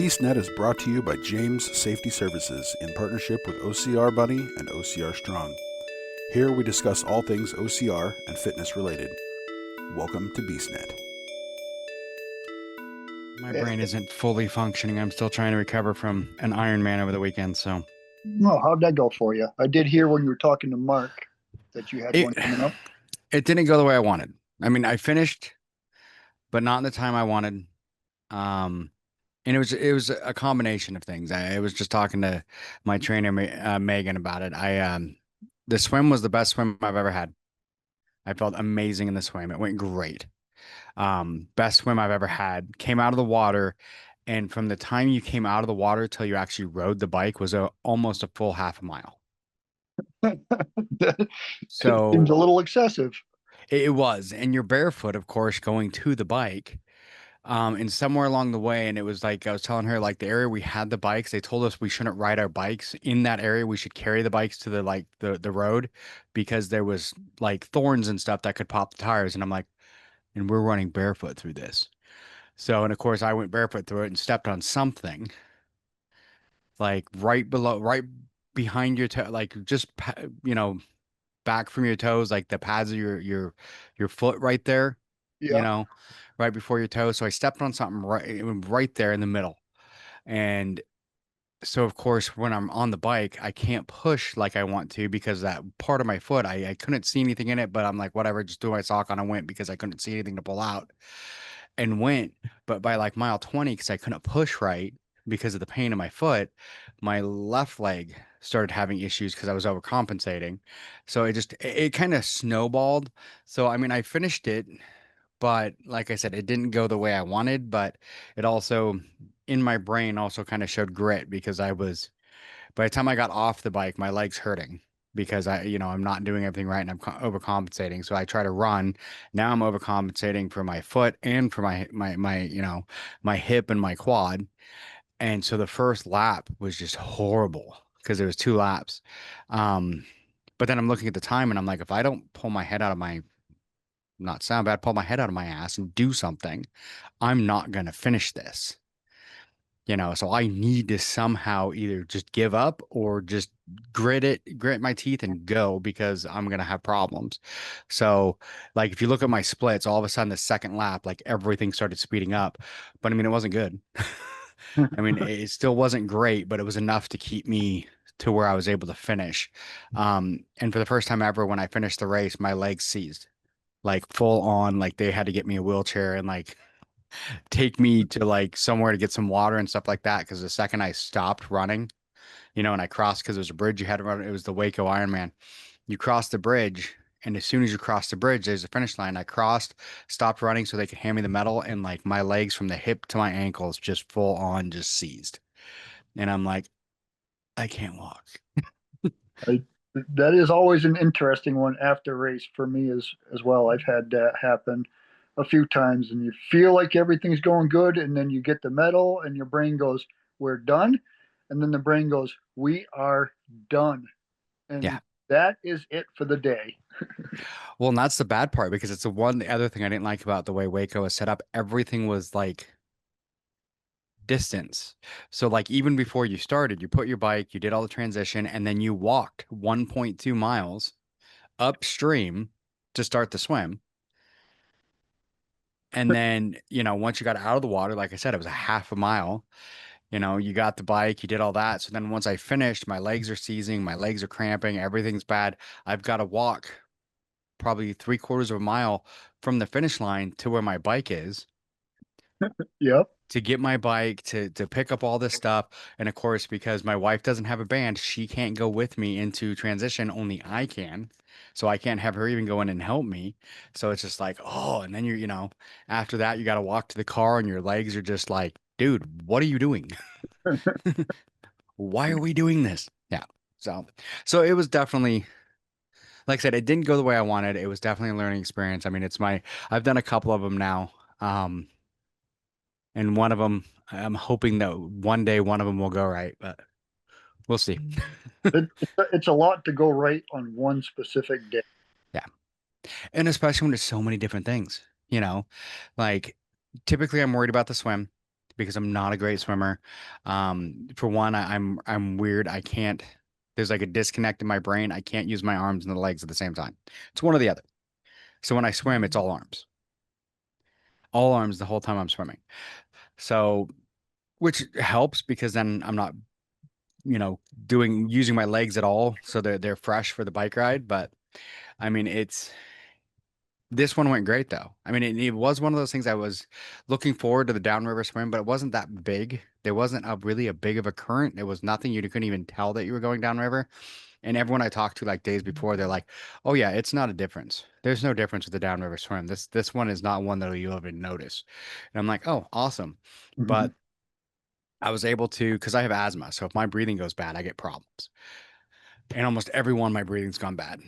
BeastNet is brought to you by James Safety Services in partnership with OCR Buddy and OCR Strong. Here we discuss all things OCR and fitness related. Welcome to BeastNet. My brain isn't fully functioning. I'm still trying to recover from an Ironman over the weekend. So No, how'd that go for you? I did hear when you were talking to Mark that you had it one coming up. it didn't go the way I wanted. I mean, I finished, but not in the time I wanted. Um, and it was a combination of things. I was just talking to my trainer Megan about it. The swim was the best swim I've ever had. I felt amazing in the swim. It went great. Best swim I've ever had. Came out of the water, and from the time you came out of the water till you actually rode the bike was almost a full half a mile. That So seems a little excessive. it was, and you're barefoot, of course, going to the bike. And somewhere along the way, and it was like I was telling her, like the area we had the bikes, they told us we shouldn't ride our bikes in that area. We should carry the bikes to the road because there was like thorns and stuff that could pop the tires. And I'm like, and we're running barefoot through this. So, and of course, I went barefoot through it and stepped on something like right behind your toe, like just back from your toes, like the pads of your foot right there, you Yeah. know, right before your toes. So I stepped on something right there in the middle. And so of course when I'm on the bike, I can't push like I want to because that part of my foot, I couldn't see anything in it, but I'm like, whatever, just threw my sock on and went because I couldn't see anything to pull out and went. But by like mile 20, because I couldn't push right because of the pain in my foot, my left leg started having issues because I was overcompensating. So it kind of snowballed. So I mean, I finished it, but like I said, it didn't go the way I wanted, but it also in my brain also kind of showed grit because by the time I got off the bike, my legs hurting because I'm not doing everything right and I'm overcompensating. So I try to run. Now I'm overcompensating for my foot and for my hip and my quad. And so the first lap was just horrible because there was two laps. Um, but then I'm looking at the time and I'm like, if I don't pull my head out of my, not sound bad, pull my head out of my ass and do something, I'm not going to finish this. So I need to somehow either just give up or just grit my teeth and go because I'm gonna have problems. So, like, if you look at my splits, all of a sudden the second lap, like everything started speeding up. But I mean, it wasn't good. I mean, it still wasn't great, but it was enough to keep me to where I was able to finish. And for the first time ever, when I finished the race, my legs seized, like full on, like they had to get me a wheelchair and like take me to like somewhere to get some water and stuff like that. Because the second I stopped running, and I crossed because there's a bridge you had to run. It was the Waco Ironman. You cross the bridge, and as soon as you cross the bridge, there's a finish line. I crossed, stopped running so they could hand me the medal, and like my legs from the hip to my ankles just full on just seized. And I'm like, I can't walk. I, that is always an interesting one after race for me as well. I've had that happen a few times, and you feel like everything's going good, and then you get the medal, and your brain goes, "We're done," and then the brain goes, "We are done," and Yeah. that is it for the day. Well, and that's the bad part because the other thing I didn't like about the way Waco was set up. Everything was like distance. So like even before you started, you put your bike, you did all the transition, and then you walked 1.2 miles upstream to start the swim. And then, once you got out of the water, like I said, it was a half a mile. You got the bike, you did all that. So then once I finished, my legs are seizing, my legs are cramping, everything's bad. I've got to walk probably three-quarters of a mile from the finish line to where my bike is Yep. to get my bike to pick up all this stuff. And of course, because my wife doesn't have a band, she can't go with me into transition. Only I can. So I can't have her even go in and help me. So it's just like, oh, and then after that, you got to walk to the car and your legs are just like, dude, what are you doing? Why are we doing this? Yeah. So it was definitely, like I said, it didn't go the way I wanted. It was definitely a learning experience. I mean, I've done a couple of them now. And one of them, I'm hoping that one day one of them will go right, but we'll see. It's a lot to go right on one specific day. Yeah. And especially when there's so many different things, like typically I'm worried about the swim because I'm not a great swimmer. For one, I'm weird. I can't. There's like a disconnect in my brain. I can't use my arms and the legs at the same time. It's one or the other. So when I swim, it's all arms the whole time I'm swimming. So which helps because then I'm not, using my legs at all, so they're fresh for the bike ride. But I mean, this one went great though. I mean, it was one of those things I was looking forward to the downriver swim, but it wasn't that big. There wasn't really a big of a current. It was nothing. You couldn't even tell that you were going downriver. And everyone I talked to like days before, they're like, "Oh yeah, it's not a difference. There's no difference with the downriver swim. This one is not one that you'll even notice." And I'm like, "Oh, awesome." Mhm. But I was able to, because I have asthma, so if my breathing goes bad, I get problems. And almost everyone, my breathing's gone bad.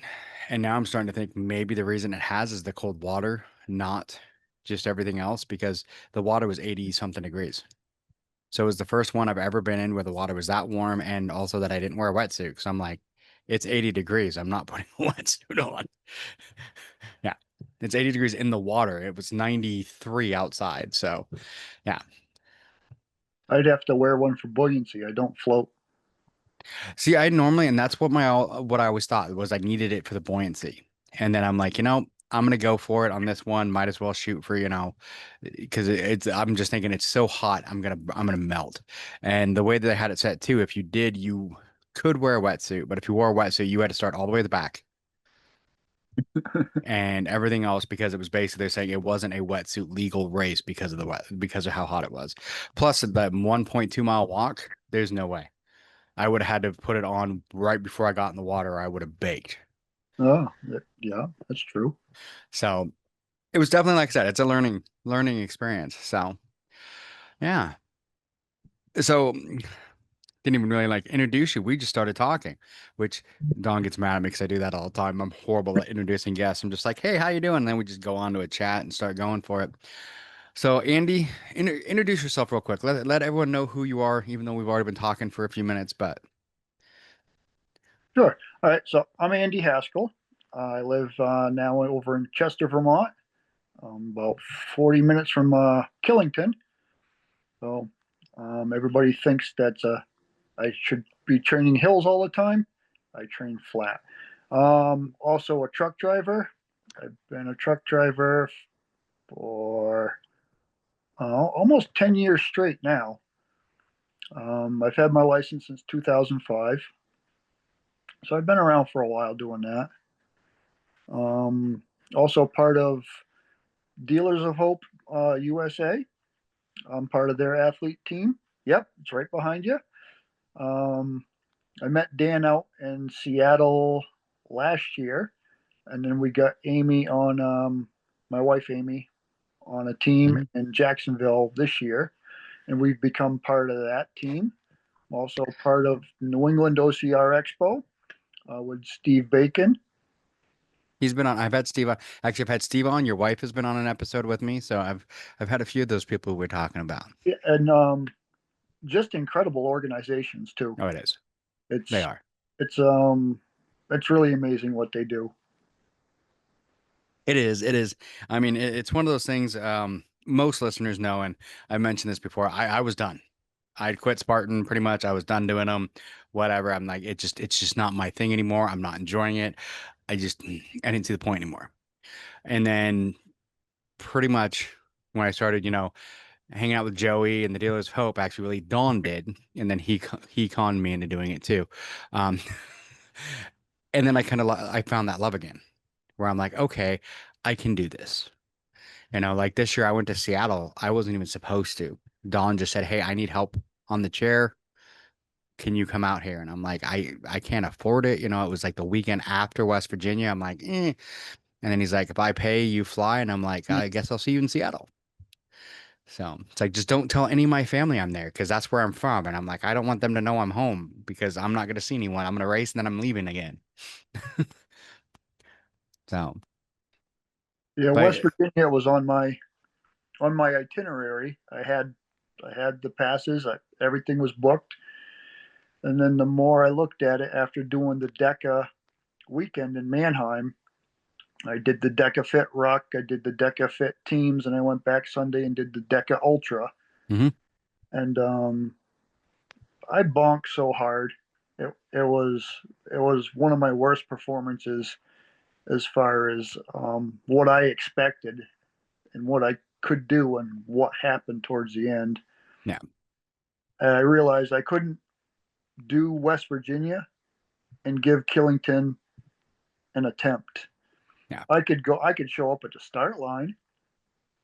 And now I'm starting to think maybe the reason it has is the cold water, not just everything else, because the water was 80 something degrees. So it was the first one I've ever been in where the water was that warm, and also that I didn't wear a wetsuit. Because I'm like, it's 80 degrees. I'm not putting a wetsuit on. Yeah. It's 80 degrees in the water. It was 93 outside. So yeah. I'd have to wear one for buoyancy. I don't float. See, I normally, and that's what I always thought was I needed it for the buoyancy. And then I'm like, I'm gonna go for it on this one. Might as well shoot for, because I'm just thinking it's so hot, I'm gonna melt. And the way that I had it set too, if you did, you could wear a wetsuit, but if you wore a wetsuit, you had to start all the way at the back and everything else because it was basically they're saying it wasn't a wetsuit legal race because of because of how hot it was. Plus that 1.2 mile walk, there's no way. I would have had to put it on right before I got in the water, or I would have baked. Oh, yeah, that's true. So it was definitely, like I said, it's a learning experience. So yeah. So didn't even really like introduce you. We just started talking, which Don gets mad at me because I do that all the time. I'm horrible at introducing guests. I'm just like, hey, how you doing? And then we just go on to a chat and start going for it. So Andy, introduce yourself real quick. Let everyone know who you are, even though we've already been talking for a few minutes. But Sure. All right. So I'm Andy Haskell. I live now over in Chester, Vermont, about 40 minutes from Killington. So everybody thinks that I should be training hills all the time. I train flat. Also a truck driver. I've been a truck driver for almost 10 years straight now. I've had my license since 2005. So I've been around for a while doing that. Um, Also part of Dealers of Hope USA. I'm part of their athlete team. Yep, it's right behind you. Um, I met Dan out in Seattle last year, and then we got Amy on, my wife Amy, on a team Mhm. in Jacksonville this year, and we've become part of that team. I'm also part of New England OCR Expo with Steve Bacon. He's been on. I've had Steve on. Actually, I've had Steve on. Your wife has been on an episode with me, so I've had a few of those people we're talking about. And just incredible organizations too. Oh, it is. They It's are. it's it's really amazing what they do. It is. It is. I mean, it's one of those things. Most listeners know, and I mentioned this before. I was done. I'd quit Spartan pretty much. I was done doing them. Whatever. I'm like, it's just not my thing anymore. I'm not enjoying it. I didn't see the point anymore. And then pretty much when I started, hanging out with Joey and the Dealers of Hope, actually, really Dawn did, and then he conned me into doing it too. Um, and then I found that love again, where I'm like, okay, I can do this. Like this year I went to Seattle. I wasn't even supposed to. Dawn just said, "Hey, I need help on the chair. Can you come out here?" And I'm like, I can't afford it. It was like the weekend after West Virginia. I'm like, eh. And then he's like, if I pay, you fly. And I'm like, I guess I'll see you in Seattle. So it's like, just don't tell any of my family I'm there because that's where I'm from. And I'm like, I don't want them to know I'm home because I'm not going to see anyone. I'm going to race and then I'm leaving again. So, Yeah, West but Virginia was on my itinerary. I had the passes. Everything was booked. And then the more I looked at it after doing the DECA weekend in Mannheim, I did the DECA Fit Ruck, I did the DECA Fit Teams, and I went back Sunday and did the DECA Ultra. mhm. and I bonked so hard. It was one of my worst performances as far as what I expected and what I could do and what happened towards the end. Yeah. And I realized I couldn't do West Virginia and give Killington an attempt. Yeah. I could show up at the start line,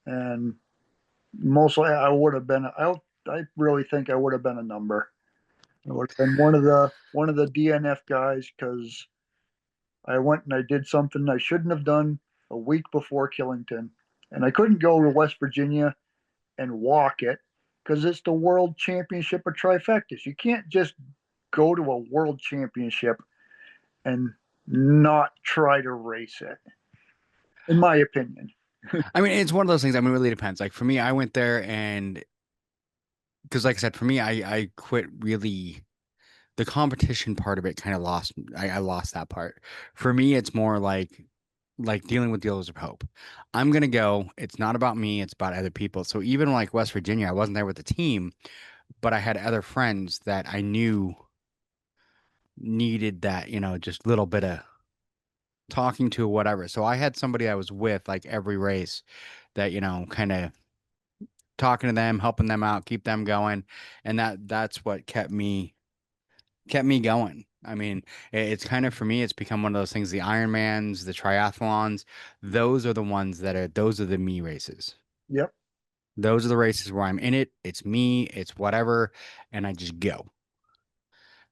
and mostly I would have been. I really think I would have been a number. I would have been one of the DNF guys because I went and I did something I shouldn't have done a week before Killington, and I couldn't go to West Virginia and walk it because it's the World Championship of Trifectas. You can't just go to a World Championship and not try to race it, in my opinion. I mean, it's one of those things. I mean, it really depends. Like for me, I went there and because, like I said, for me, I quit really the competition part of it kind of lost. I lost that part. For me, it's more like dealing with dealers of hope. I'm gonna go. It's not about me. It's about other people. So even like West Virginia, I wasn't there with the team, but I had other friends that I knew needed that, just little bit of talking to or whatever. So I had somebody I was with like every race that, kind of talking to them, helping them out, keep them going. And that's what kept me going. I mean, it's kind of for me, it's become one of those things, the Ironmans, the triathlons, those are the me races. Yep. Those are the races where I'm in it. It's me, it's whatever, and I just go.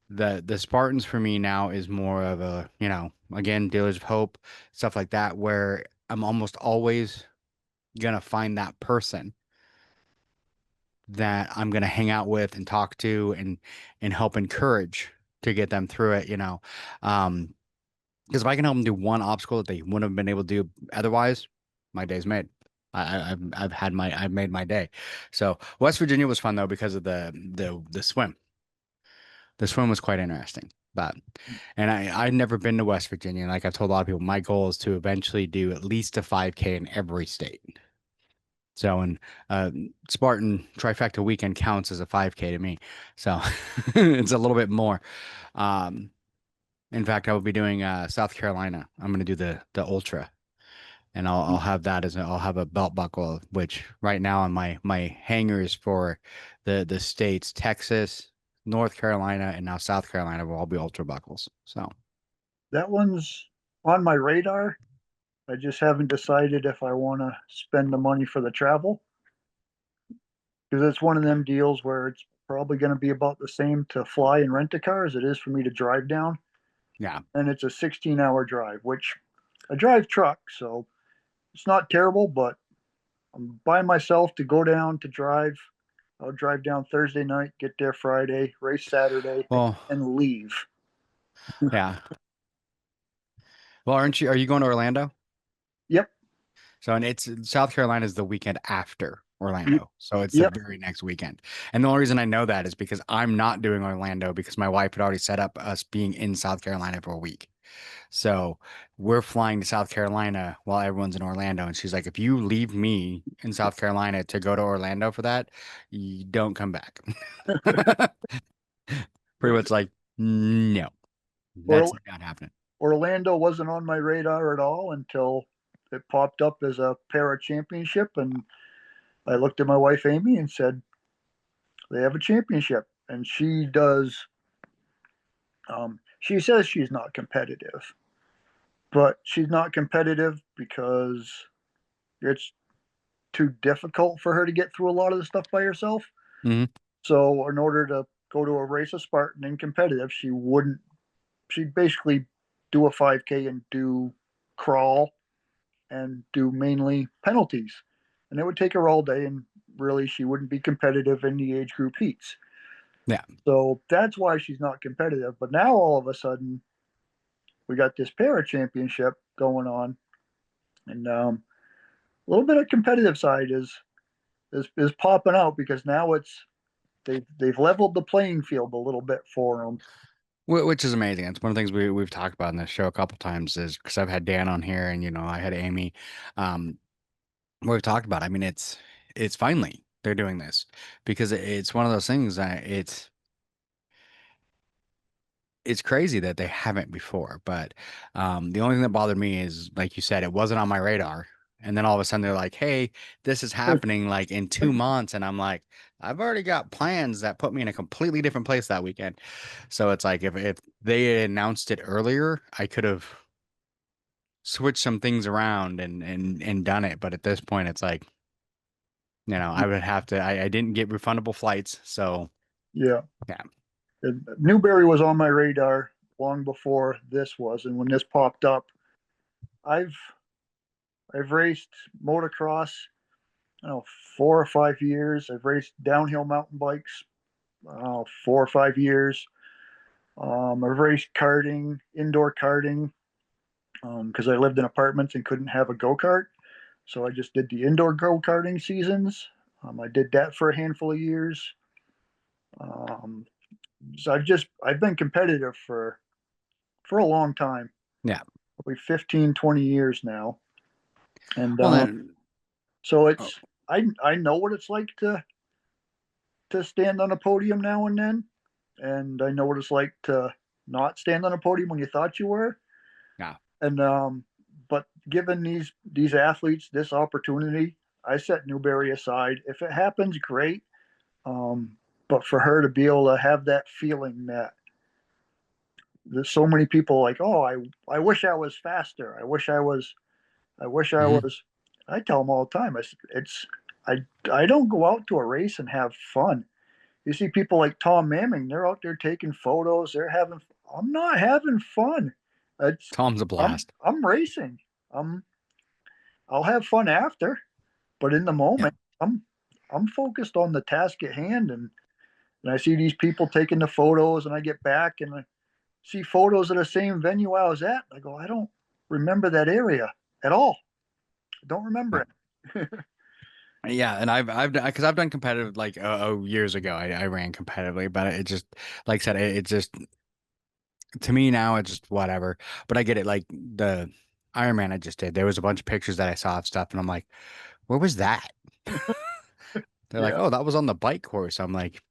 The Spartans for me now is more of a, again, Dealers of Hope, stuff like that, where I'm almost always gonna find that person that I'm gonna hang out with and talk to and help encourage to get them through it, because if I can help them do one obstacle that they wouldn't have been able to do otherwise, my day's made. I've made my day. So West Virginia was fun though because of the swim. The swim was quite interesting. But and I'd never been to West Virginia. And like I've told a lot of people, my goal is to eventually do at least a 5K in every state. So and Spartan trifecta weekend counts as a 5K to me. So it's a little bit more. Um, in fact, I will be doing South Carolina. I'm going to do the ultra, and I'll have that I'll have a belt buckle, which right now on my hangers for the states, Texas, North Carolina, and now South Carolina will all be ultra buckles. So That one's on my radar. I just haven't decided if I want to spend the money for the travel because it's one of them deals where it's probably going to be about the same to fly and rent a car as it is for me to drive down. yeah. And it's a 16-hour drive, which I drive truck, so it's not terrible, but I'm by myself to go down to drive. I'll drive down Thursday night, get there Friday, race Saturday, Well, and leave. yeah. Well, are you going to Orlando? Yep. So, and it's South Carolina is the weekend after Yep. Orlando. So it's the Yep. very next weekend. And the only reason I know that is because I'm not doing Orlando because my wife had already set up us being in South Carolina for a week. So we're flying to South Carolina while everyone's in Orlando. And she's like, if you leave me in South Carolina to go to Orlando for that, you don't come back. Pretty much like, no, that's Or, not happening. Orlando wasn't on my radar at all until it popped up as a para championship. And I looked at my wife, Amy, and said, they have a championship. And she says she's not competitive, but she's not competitive because it's too difficult for her to get through a lot of the stuff by herself. Hmm. So in order to go to a race of Spartan and competitive, she'd basically do a 5K and do crawl and do mainly penalties. And it would take her all day, and really she wouldn't be competitive in the age group heats. Yeah. So that's why she's not competitive. But now all of a sudden we got this para championship going on, and a little bit of competitive side is popping out because now they've leveled the playing field a little bit for them. Which is amazing. It's one of the things we've talked about in this show a couple times is because I've had Dan on here and I had Amy. We've talked about. I mean, it's finally they're doing this because it's one of those things that it's crazy that they haven't before. But the only thing that bothered me is, like you said, it wasn't on my radar. And then all of a sudden they're like, hey, this is happening like in 2 months. And I'm like, I've already got plans that put me in a completely different place that weekend. So it's like if they had announced it earlier, I could have switched some things around and done it. But at this point, it's like, I would have to, I didn't get refundable flights. So Yeah. yeah. And Newberry was on my radar long before this was, and when this popped up, I've I've raced motocross, I don't know, 4 or 5 years. I've raced downhill mountain bikes, 4 or 5 years. I've raced karting, indoor karting, because I lived in apartments and couldn't have a go kart, so I just did the indoor go karting seasons. I did that for a handful of years. Um, so I've been competitive for a long time, Yeah. probably 15, 20 years now. And Well, then, so oh, I know what it's like to stand on a podium now and then, and I know what it's like to not stand on a podium when you thought you were. yeah. And but given these athletes this opportunity, I set Newberry aside. If it happens, great. Um, but for her to be able to have that feeling that there's so many people like, oh, I wish I was faster. I wish I Mhm. was. I tell them all the time. I I don't go out to a race and have fun. You see people like Tom Manning. They're out there taking photos. They're having. I'm not having fun. It's Tom's a blast. I'm racing. I'm I'll have fun after, but in the Yeah. moment, I'm I'm focused on the task at hand, and I see these people taking the photos, and I get back and I see photos of the same venue I was at. I go, I don't remember that area at all. I don't remember Yeah. it. Yeah, and because I've done competitive like years ago. I ran competitively, but it just like I said, it just to me now it's just whatever. But I get it. Like the Ironman I just did, there was a bunch of pictures that I saw of stuff, and I'm like, where was that? They're like, Yeah. oh, that was on the bike course. I'm like,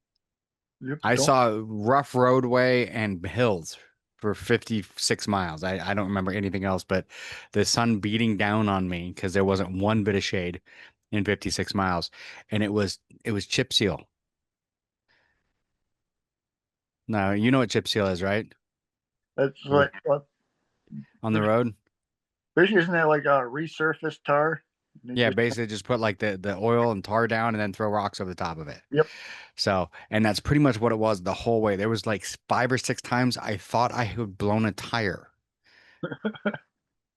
Yep. I Don't. saw rough roadway and hills for 56 miles. I don't remember anything else, but the sun beating down on me because there wasn't one bit of shade in 56 miles, and it was chip seal. No, you know what chip seal is, right? That's Or like on the road? basically isn't that like a resurfaced tar? And they Yeah, just basically just put like the oil and tar down and then throw rocks over the top of it. yep. So, and that's pretty much what it was the whole way. There was like 5 or 6 times I thought I had blown a tire,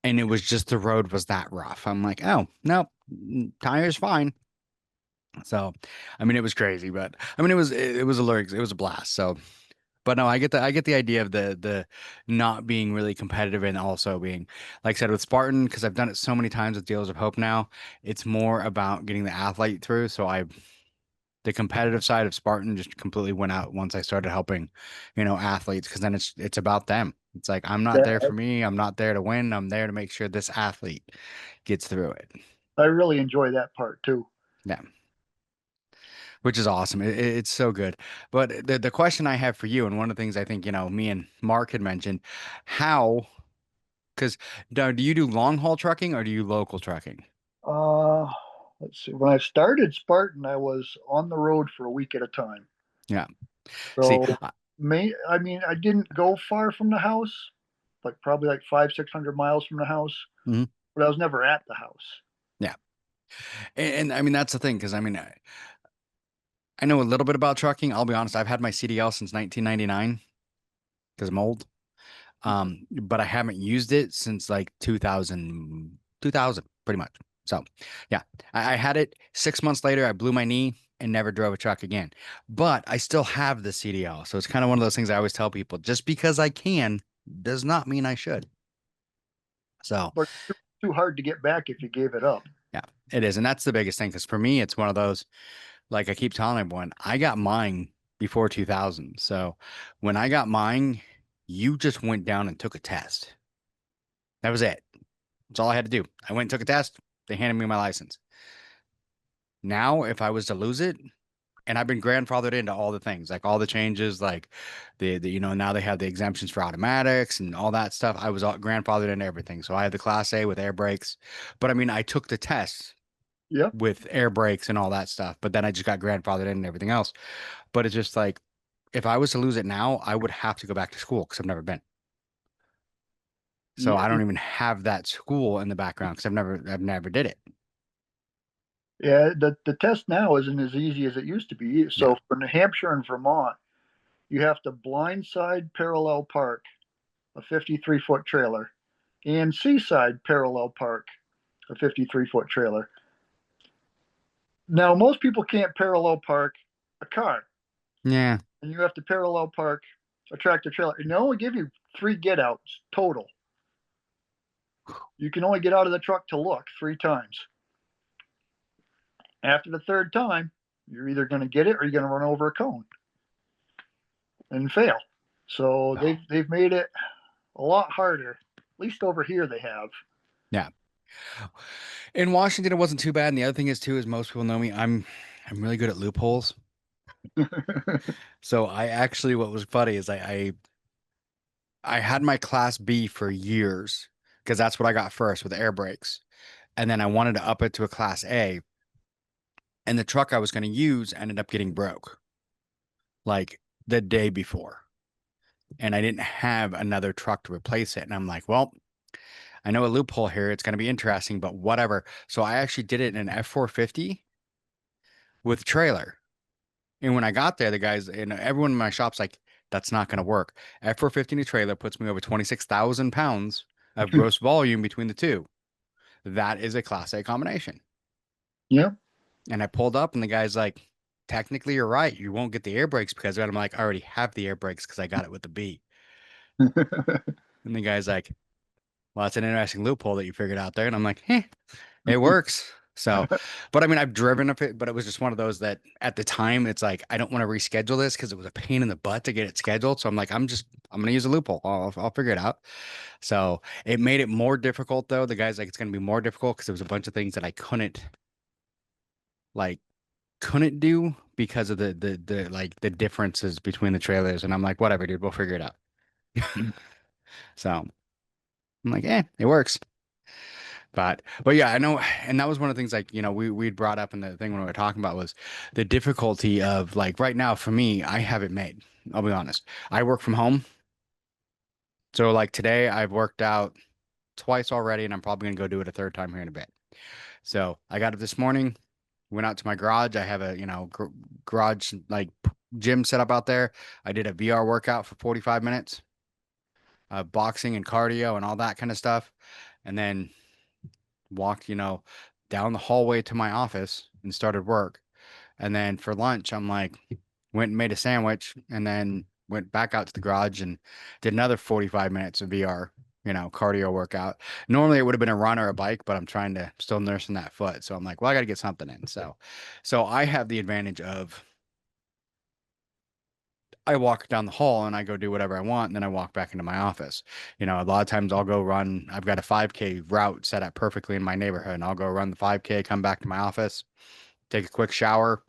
and it was just the road was that rough. I'm like, oh, no, tire's fine. So, I mean, it was crazy, but I mean, it was it was a blast. So, but no, I get the idea of the not being really competitive and also being, like I said, with Spartan, because I've done it so many times with Deals of Hope now, it's more about getting the athlete through. So the competitive side of Spartan just completely went out once I started helping, athletes, because then it's about them. It's like I'm not Yeah, there for me. I'm not there to win. I'm there to make sure this athlete gets through it. I really enjoy that part too. Yeah, which is awesome. It's so good. But the question I have for you, and one of the things I think, me and Mark had mentioned, how, because do you do long haul trucking or do you local trucking? Uh, let's see. When I started Spartan, I was on the road for a week at a time. Yeah. See, So I mean, I didn't go far from the house, like probably like 500, 600 miles from the house, mhm, but I was never at the house. yeah. And I mean, that's the thing, because I mean, I know a little bit about trucking. I'll be honest, I've had my CDL since 1999 because I'm old. But I haven't used it since like 2000, pretty much. So yeah, I had it 6 months later. I blew my knee and never drove a truck again. But I still have the CDL. So it's kind of one of those things I always tell people, just because I can does not mean I should. So But too hard to get back if you gave it up. yeah, it is. And that's the biggest thing. Because for me, it's one of those, like I keep telling everyone, I got mine before 2000. So when I got mine, you just went down and took a test. That was it. That's all I had to do. I went and took a test. They handed me my license. Now, if I was to lose it, and I've been grandfathered into all the things, like all the changes, like now they have the exemptions for automatics and all that stuff. I was all grandfathered into everything. So I have the Class A with air brakes, but I mean, I took the tests Yep. with air brakes and all that stuff, but then I just got grandfathered in and everything else. But it's just like, if I was to lose it now, I would have to go back to school because I've never been. So Yeah. I don't even have that school in the background because I've never did it. Yeah. The test now isn't as easy as it used to be. Yeah. So for New Hampshire and Vermont, you have to blindside parallel park a 53-foot trailer and seaside parallel park a 53-foot trailer. Now, most people can't parallel park a car, Yeah. and you have to parallel park a tractor trailer. And they only give you 3 get outs total. You can only get out of the truck to look 3 times. After the 3rd time, you're either going to get it or you're going to run over a cone and fail. So they've made it a lot harder. At least over here they have. Yeah. In Washington, it wasn't too bad. And the other thing is too, is most people know me. I'm really good at loopholes. So I actually, what was funny is I had my Class B for years because that's what I got first with air brakes. And then I wanted to up it to a Class A. And the truck I was going to use ended up getting broke like the day before. And I didn't have another truck to replace it. And I'm like, well, I know a loophole here. It's going to be interesting, but whatever. So I actually did it in an F450 with trailer. And when I got there, the guys and everyone in my shop's like, that's not going to work. F450 in a trailer puts me over 26,000 pounds of gross volume between the two. That is a Class A combination. Yeah. And I pulled up, and the guy's like, technically, you're right. You won't get the air brakes because of it. I'm like, I already have the air brakes because I got it with the B. And the guy's like, well, that's an interesting loophole that you figured out there. And I'm like, it works. So, but I mean, I've driven a bit, but it was just one of those that at the time it's like, I don't want to reschedule this because it was a pain in the butt to get it scheduled. So I'm like, I'm going to use a loophole. I'll figure it out. So it made it more difficult though. The guy's like, it's going to be more difficult because there was a bunch of things that I like, couldn't do because of the like the differences between the trailers. And I'm like, whatever, dude, we'll figure it out. So I'm like, it works. But yeah, I know, and that was one of the things like, we'd brought up in the thing when we were talking about was the difficulty of like right now for me, I have it made. I'll be honest. I work from home. So like today I've worked out twice already and I'm probably gonna go do it a third time here in a bit. So I got up this morning, went out to my garage. I have a, garage like gym set up out there. I did a VR workout for 45 minutes, boxing and cardio and all that kind of stuff. And then walked, down the hallway to my office and started work. And then for lunch, I'm like, went and made a sandwich and then went back out to the garage and did another 45 minutes of VR, cardio workout. Normally it would have been a run or a bike, but I'm trying to still nursing that foot. So I'm like, well, I got to get something in. So I have the advantage of I walk down the hall and I go do whatever I want, and then I walk back into my office. A lot of times I'll go run. I've got a 5K route set up perfectly in my neighborhood, and I'll go run the 5K, come back to my office, take a quick shower,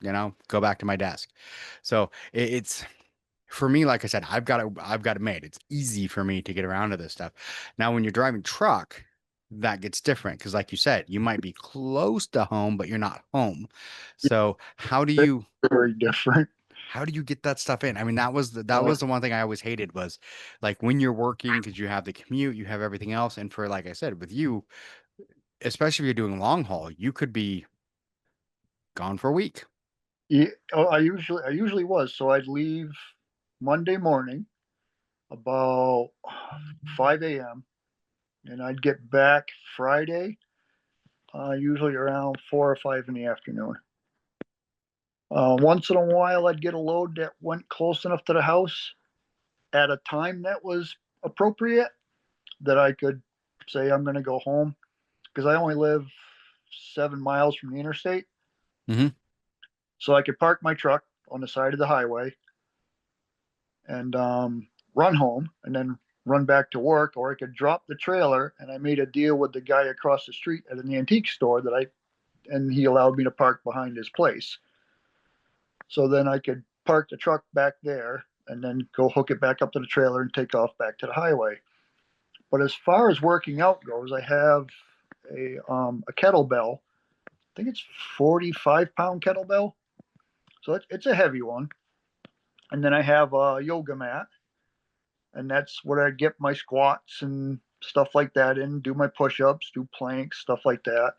go back to my desk. So it's for me, like I said, I've got it made. It's easy for me to get around to this stuff. Now, when you're driving truck, that gets different because, like you said, you might be close to home, but you're not home. So how do you Very different. how do you get that stuff in? I mean, that Uh, was the one thing I always hated was like when you're working because you have the commute, you have everything else, and for like I said, with you, especially if you're doing long haul, you could be gone for a week. yeah, I usually was. So I'd leave Monday morning about 5 a.m. and I'd get back Friday, usually around 4 or 5 in the afternoon. Once in a while, I'd get a load that went close enough to the house at a time that was appropriate that I could say I'm going to go home because I only live 7 miles from the interstate. Hmm. So I could park my truck on the side of the highway and run home and then run back to work, or I could drop the trailer. And I made a deal with the guy across the street at an antique store that I and he allowed me to park behind his place. So then I could park the truck back there and then go hook it back up to the trailer and take off back to the highway. But as far as working out goes, I have a kettlebell. I think it's 45-pound kettlebell. So it's a heavy one. And then I have a yoga mat, and that's where I get my squats and stuff like that in, do my push-ups, do planks, stuff like that.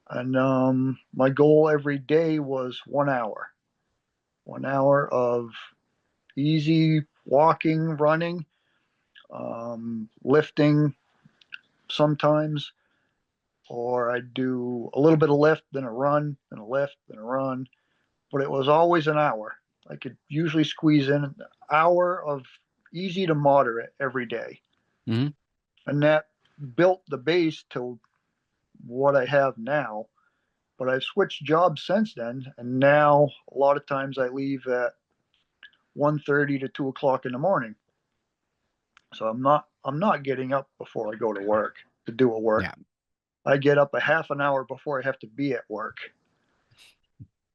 And my goal every day was 1 hour. 1 hour of easy walking, running, lifting sometimes, or I'd do a little bit of lift, then a run, then a lift, then a run. But it was always an hour. I could usually squeeze in an hour of easy to moderate every day. Mhm. And that built the base to what I have now. But I've switched jobs since then, and now a lot of times I leave at 1:30 to 2 o'clock in the morning. So I'm not getting up before I go to work to do a work. Yeah. I get up a half an hour before I have to be at work.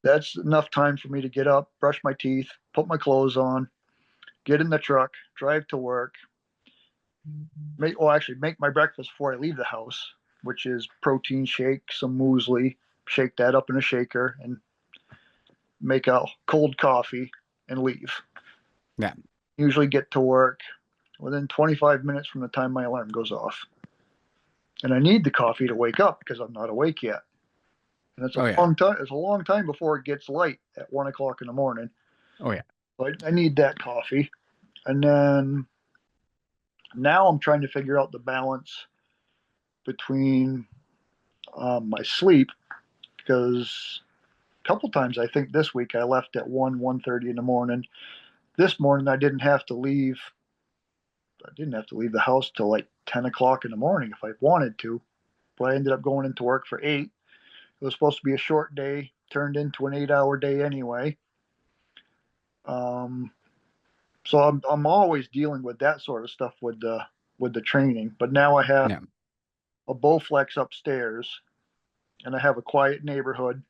That's enough time for me to get up, brush my teeth, put my clothes on, get in the truck, drive to work, make my breakfast before I leave the house, which is protein shake, some muesli, shake that up in a shaker, and make a cold coffee and leave. Yeah. Usually get to work within 25 minutes from the time my alarm goes off. And I need the coffee to wake up because I'm not awake yet. And it's a Oh yeah. long time. It's a long time before it gets light at 1 o'clock in the morning. Oh yeah. So I need that coffee. And then now I'm trying to figure out the balance between my sleep, because a couple times I think this week I left at 1:30 in the morning. This morning I didn't have to leave. I didn't have to leave the house till like 10 o'clock in the morning if I wanted to, but I ended up going into work for 8. It was supposed to be a short day, turned into an 8-hour day anyway. So I'm always dealing with that sort of stuff with the training. But now I have Yeah. a Bowflex upstairs, and I have a quiet neighborhood.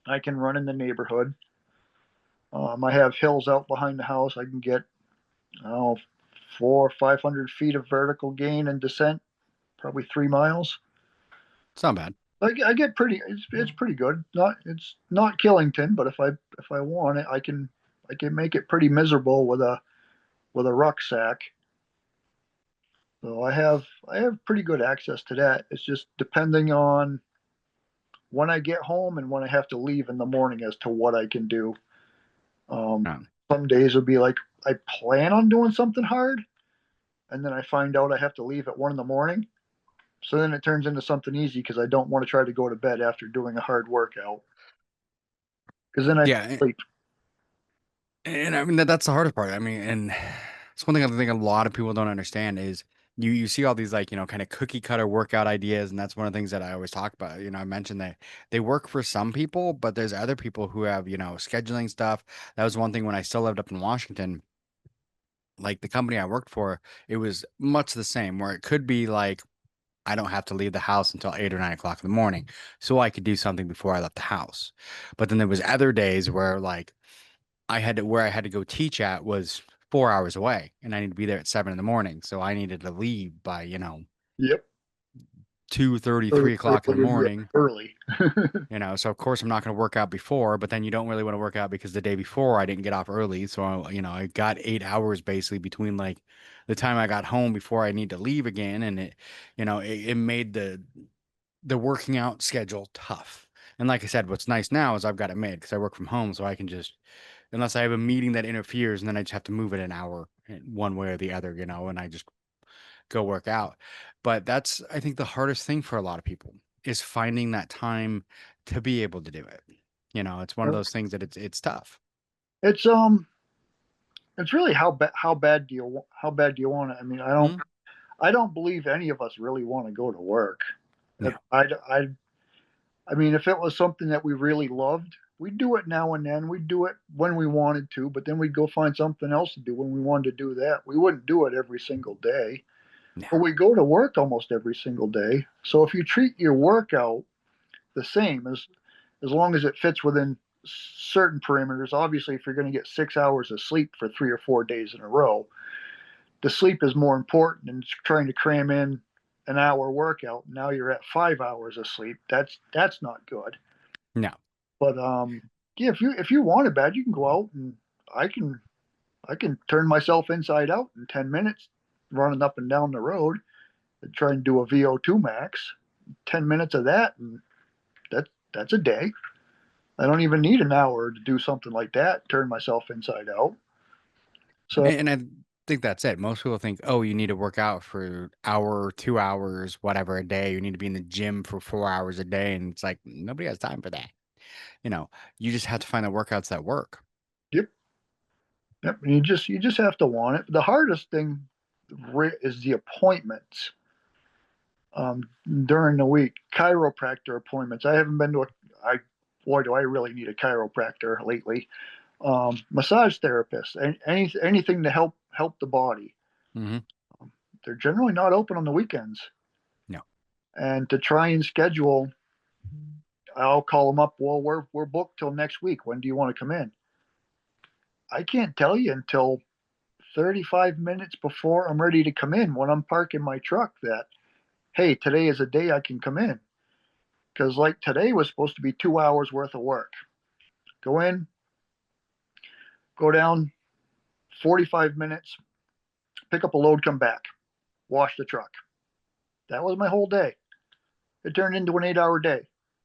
I can run in the neighborhood. I have hills out behind the house. I can get, I don't know, 400 or 500 feet of vertical gain and descent, probably 3 miles. It's not bad. I get pretty. It's pretty good. It's not Killington, but if I want it, I can make it pretty miserable with a rucksack. So I have pretty good access to that. It's just depending on when I get home and when I have to leave in the morning as to what I can do. Yeah. Some days will be like I plan on doing something hard, and then I find out I have to leave at 1 in the morning. So then it turns into something easy because I don't want to try to go to bed after doing a hard workout. Because then I Yeah. sleep. And I mean that's the hardest part. I mean, and it's one thing I think a lot of people don't understand is you see all these like, kind of cookie cutter workout ideas, and that's one of the things that I always talk about. I mentioned that they work for some people, but there's other people who have, scheduling stuff. That was one thing when I still lived up in Washington. Like the company I worked for, it was much the same, where it could be like I don't have to leave the house until 8 or 9 o'clock in the morning, so I could do something before I left the house. But then there was other days where like where I had to go teach at was 4 hours away, and I need to be there at 7 in the morning. So I needed to leave by, Yep. 2:30, Early, 3 o'clock in the morning. early. So of course I'm not going to work out before, but then you don't really want to work out because the day before I didn't get off early. So, I got 8 hours basically between like the time I got home before I need to leave again. And it made the working out schedule tough. And like I said, what's nice now is I've got it made because I work from home. So I can just, unless I have a meeting that interferes, and then I just have to move it an hour one way or the other, and I just go work out. But that's, I think, the hardest thing for a lot of people is finding that time to be able to do it. It's one of those things that it's tough. It's it's really how bad do you want it? I mean, Mhm. I don't believe any of us really want to go to work. No. I mean, if it was something that we really loved, we'd do it now and then. We'd do it when we wanted to, but then we'd go find something else to do when we wanted to do that. We wouldn't do it every single day. No. But we go to work almost every single day. So if you treat your workout the same as long as it fits within certain perimeters. Obviously, if you're going to get 6 hours of sleep for 3 or 4 days in a row, the sleep is more important than trying to cram in an hour workout. Now you're at 5 hours of sleep. That's not good. No. But yeah, if you want it bad, you can go out and I can I can turn myself inside out in 10 minutes, running up and down the road and try and do a VO2 max. 10 minutes of that, and that's a day. I don't even need an hour to do something like that, turn myself inside out. So, And I think that's it. Most people think, oh, you need to work out for hour, 2 hours, whatever a day. You need to be in the gym for 4 hours a day. And it's like, nobody has time for that. You just have to find the workouts that work. yep, yep. You just have to want it. The hardest thing is the appointments um, during the week. Chiropractor appointments. I haven't been to boy, do I really need a chiropractor lately. Massage therapist, and anything to help the body. Mm-hmm. They're generally not open on the weekends. No. And to try and schedule, I'll call them up. Well, we're booked till next week. When do you want to come in? I can't tell you until 35 minutes before I'm ready to come in when I'm parking my truck that, hey, today is a day I can come in. Because like today was supposed to be 2 hours worth of work. Go in, go down 45 minutes, pick up a load, come back, wash the truck. That was my whole day. It turned into an 8-hour day.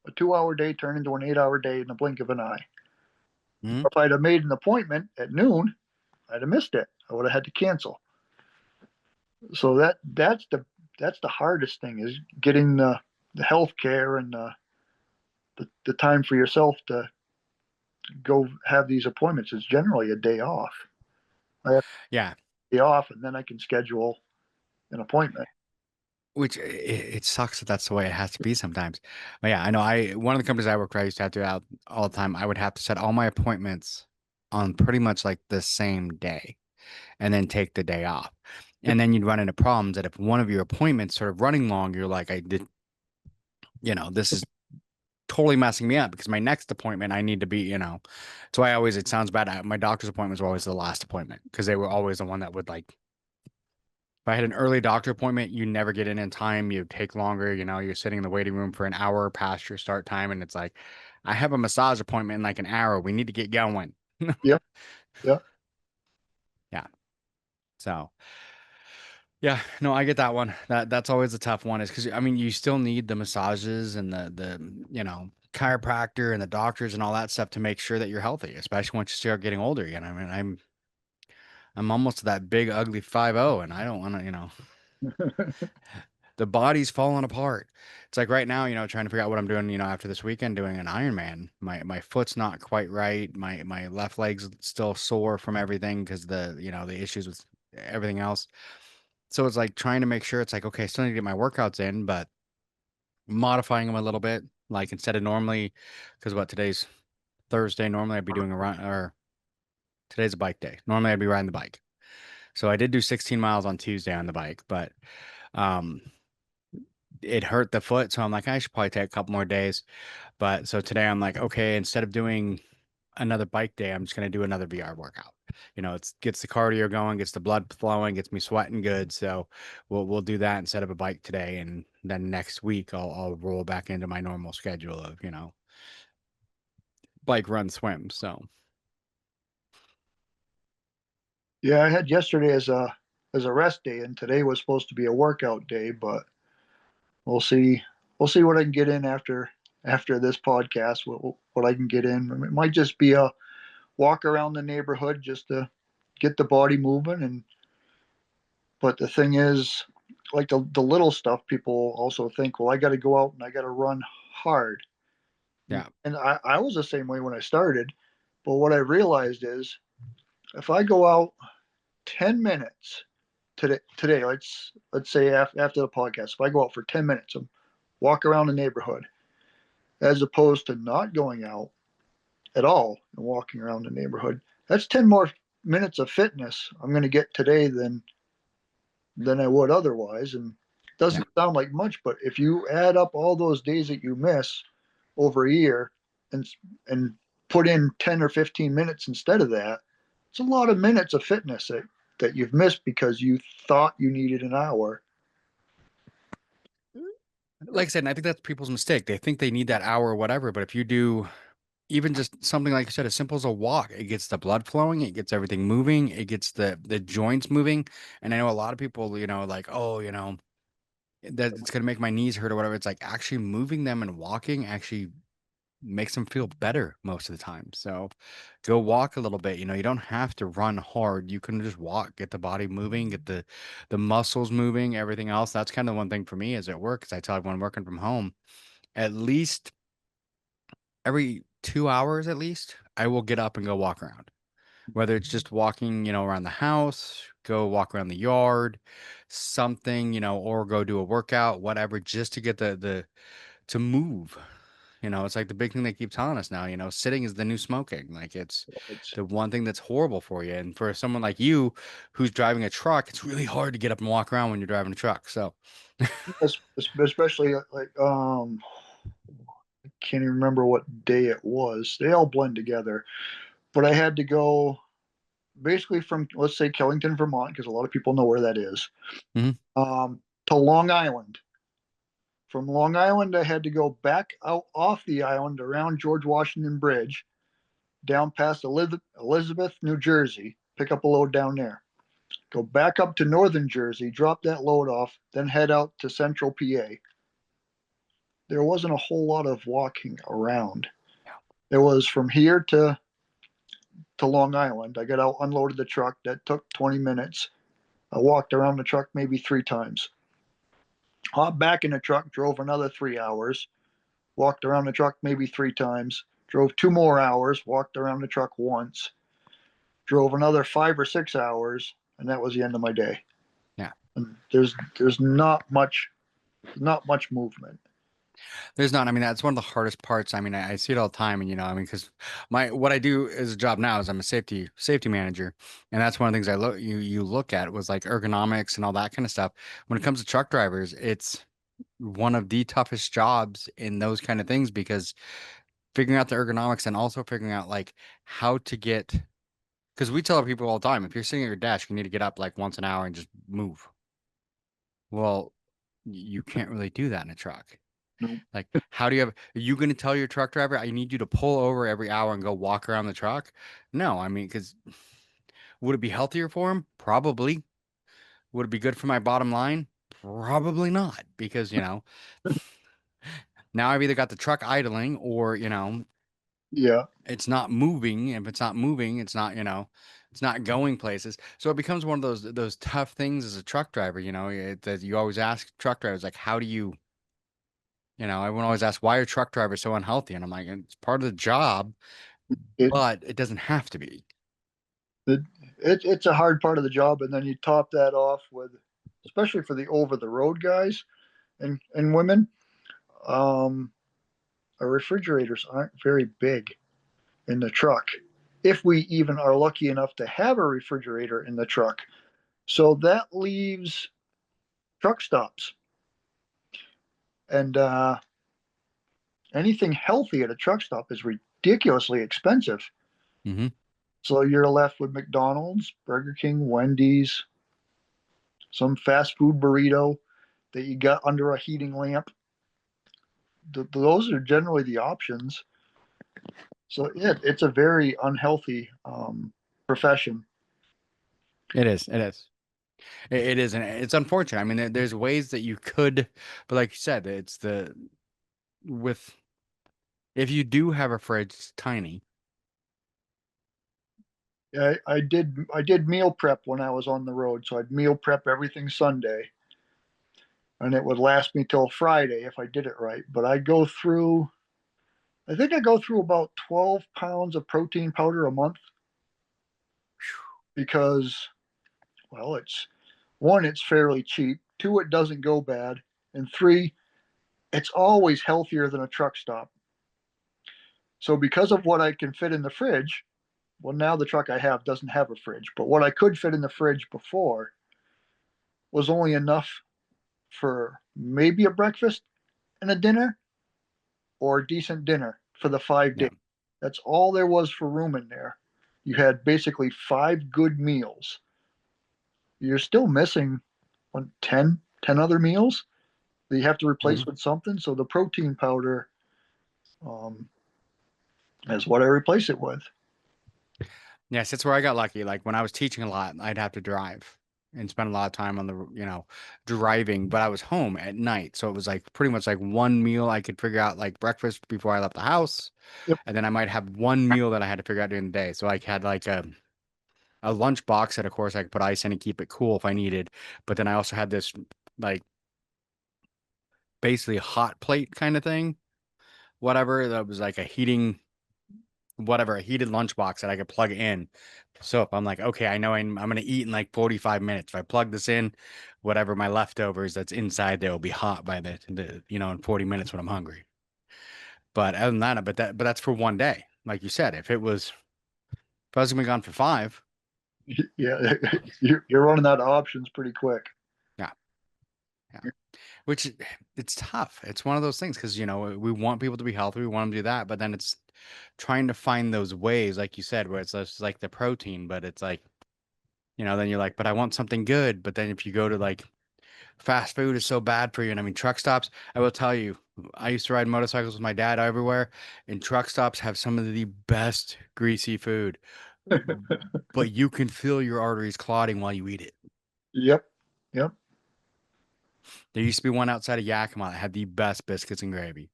A 2-hour day turned into an 8-hour day in the blink of an eye. Mm-hmm. If I'd have made an appointment at noon, I'd have missed it. I would have had to cancel. So that's the hardest thing is getting the health care and the time for yourself to go have these appointments. It's generally a day off. I have Yeah. a day off, and then I can schedule an appointment. Which it sucks that that's the way it has to be sometimes. But yeah, I know one of the companies I worked for, I used to have to out all the time. I would have to set all my appointments on pretty much like the same day and then take the day off. And then you'd run into problems that if one of your appointments started running long, you're like, I did, this is totally messing me up because my next appointment I need to be, that's why it sounds bad. My doctor's appointments were always the last appointment because they were always the one that would like, if I had an early doctor appointment, you never get in time. You take longer, you're sitting in the waiting room for an hour past your start time. And it's like, I have a massage appointment in like an hour. We need to get going. Yep. Yep. Yeah. So yeah, no, I get that one. That's always a tough one is because I mean you still need the massages and the chiropractor and the doctors and all that stuff to make sure that you're healthy, especially once you start getting older again. I mean, I'm almost that big ugly 50 and I don't want to, the body's falling apart. It's like right now, trying to figure out what I'm doing, after this weekend doing an Ironman. My foot's not quite right. My left leg's still sore from everything because the issues with everything else. So it's like trying to make sure it's like, okay, I still need to get my workouts in, but modifying them a little bit. Like instead of normally, because today's Thursday, normally I'd be doing a run, or today's a bike day. Normally I'd be riding the bike. So I did do 16 miles on Tuesday on the bike, but um, it hurt the foot. So I'm like, I should probably take a couple more days. But so today I'm like, okay, instead of doing another bike day, I'm just going to do another VR workout. It gets the cardio going, gets the blood flowing, gets me sweating good. So we'll do that instead of a bike today. And then next week I'll roll back into my normal schedule of, bike, run, swim. So Yeah, I had yesterday as a rest day, and today was supposed to be a workout day, but we'll see. We'll see what I can get in after this podcast. What I can get in. It might just be a walk around the neighborhood just to get the body moving. But the thing is, like the little stuff, people also think, well, I got to go out and I got to run hard. yeah, And I was the same way when I started. But what I realized is if I go out 10 minutes today, let's say after the podcast, if I go out for 10 minutes and walk around the neighborhood, as opposed to not going out at all and walking around the neighborhood, that's 10 more minutes of fitness I'm going to get today than I would otherwise. And it yeah, doesn't sound like much, but if you add up all those days that you miss over a year and put in 10 or 15 minutes instead of that, it's a lot of minutes of fitness that you've missed because you thought you needed an hour. Like I said, and I think that's people's mistake. They think they need that hour or whatever, but if you do even just something like you said, as simple as a walk, it gets the blood flowing, it gets everything moving, it gets the joints moving. And I know a lot of people, like, oh, that it's gonna make my knees hurt or whatever. It's like actually moving them and walking actually makes them feel better most of the time. So go walk a little bit. You don't have to run hard. You can just walk, get the body moving, get the muscles moving, everything else. That's kind of one thing for me is at work, because I tell everyone working from home, at least every 2 hours at least, I will get up and go walk around. Whether it's just walking, around the house, go walk around the yard, something, or go do a workout, whatever, just to get the to move. It's like the big thing they keep telling us now, sitting is the new smoking. Like it's It's the one thing that's horrible for you. And for someone like you who's driving a truck, it's really hard to get up and walk around when you're driving a truck. So, especially like I can't even remember what day it was. They all blend together, but I had to go basically from, let's say, Killington, Vermont, because a lot of people know where that is, mhm. to Long Island. From Long Island, I had to go back out off the island around George Washington Bridge, down past Elizabeth, New Jersey, pick up a load down there. Go back up to northern Jersey, drop that load off, then head out to central PA. There wasn't a whole lot of walking around. It was from here to Long Island. I got out, unloaded the truck. That took 20 minutes. I walked around the truck maybe 3 times. Hopped back in the truck, drove another 3 hours. Walked around the truck maybe 3 times. Drove 2 more hours, walked around the truck once. Drove another 5 or 6 hours, and that was the end of my day. Yeah. And there's not much movement. There's not. I mean, that's one of the hardest parts. I mean, I see it all the time, and I mean, because what I do as a job now is I'm a safety manager, and that's one of the things I look you look at was like ergonomics and all that kind of stuff. When it comes to truck drivers, it's one of the toughest jobs in those kind of things because figuring out the ergonomics and also figuring out like how to get. Because we tell people all the time, if you're sitting at your desk, you need to get up like once an hour and just move. Well, you can't really do that in a truck. Nope. Like, are you going to tell your truck driver, I need you to pull over every hour and go walk around the truck? No, I mean, because would it be healthier for him? Probably. Would it be good for my bottom line? Probably not. Because, now I've either got the truck idling or, Yeah, it's not moving. If it's not moving, it's not, it's not going places. So it becomes one of those tough things as a truck driver, that you always ask truck drivers, like, how do you, everyone always asks, why are truck drivers so unhealthy? And I'm like, it's part of the job, it, but it doesn't have to be. it, it's a hard part of the job, and then you top that off with, especially for the over the road guys and women, um, our refrigerators aren't very big in the truck. If we even are lucky enough to have a refrigerator in the truck, so that leaves truck stops, and anything healthy at a truck stop is ridiculously expensive. Hmm. So you're left with McDonald's, Burger King, Wendy's, some fast food burrito that you got under a heating lamp. Those are generally the options. So yeah, it's a very unhealthy profession. It is. It is. It is, and it's unfortunate. I mean, there's ways that you could, but like you said, it's with if you do have a fridge, it's tiny. I did meal prep when I was on the road, so I'd meal prep everything Sunday, and it would last me till Friday if I did it right. But I think I go through about 12 pounds of protein powder a month because, well, it's one, it's fairly cheap. Two, it doesn't go bad. And three, it's always healthier than a truck stop. So because of what I can fit in the fridge, well, now the truck I have doesn't have a fridge, but what I could fit in the fridge before was only enough for maybe a breakfast and a dinner. or a decent dinner for the 5 days. Yeah. That's all there was for room in there. You had basically 5 good meals. You're still missing 10 other meals that you have to replace Mhm. with something. So the protein powder um, is what I replace it with. Yes, that's where I got lucky. Like when I was teaching a lot, I'd have to drive and spend a lot of time on the, driving, but I was home at night. So it was like pretty much like one meal I could figure out like breakfast before I left the house. Yep. And then I might have one meal that I had to figure out during the day. So I had like a lunch box that of course I could put ice in and keep it cool if I needed. But then I also had this like basically hot plate kind of thing, whatever, that was like a heating whatever, a heated lunchbox that I could plug in. So if I'm like, okay, I know I'm going to eat in like 45 minutes. If I plug this in, whatever my leftovers that's inside there will be hot by in 40 minutes when I'm hungry. But other than that, but that's for one day. Like you said, if I was gonna be gone for 5, Yeah, you're running out of options pretty quick. yeah, yeah. Which it's tough. It's one of those things because we want people to be healthy, we want them to do that, but then it's trying to find those ways, like you said, where it's just like the protein, but it's like then you're like, but I want something good. But then if you go to like fast food is so bad for you. And I mean, truck stops, I will tell you, I used to ride motorcycles with my dad everywhere, and truck stops have some of the best greasy food, but you can feel your arteries clotting while you eat it. Yep. Yep. There used to be one outside of Yakima that had the best biscuits and gravy,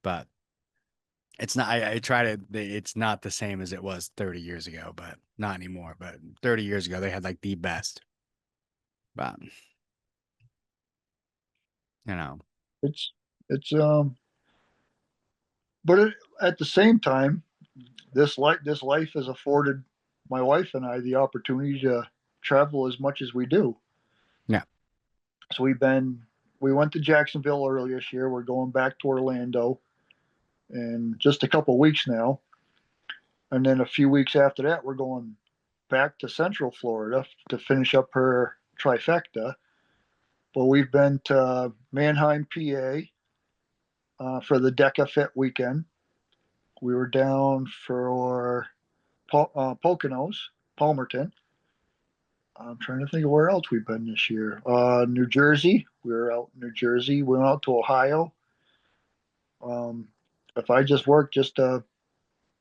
but it's not, I tried it. It's not the same as it was 30 years ago, but not anymore. But 30 years ago, they had like the best, but you know, It's it's but at the same time, this life has afforded my wife and I the opportunity to travel as much as we do. yeah. So we went to Jacksonville earlier this year. We're going back to Orlando in just a couple of weeks now, and then a few weeks after that, we're going back to Central Florida to finish up her trifecta. But we've been to Manheim, PA, for the DECA Fit weekend. We were down for Poconos, Palmerton. I'm trying to think of where else we've been this year. New Jersey. We were out in New Jersey. We went out to Ohio. Um, if I just worked just a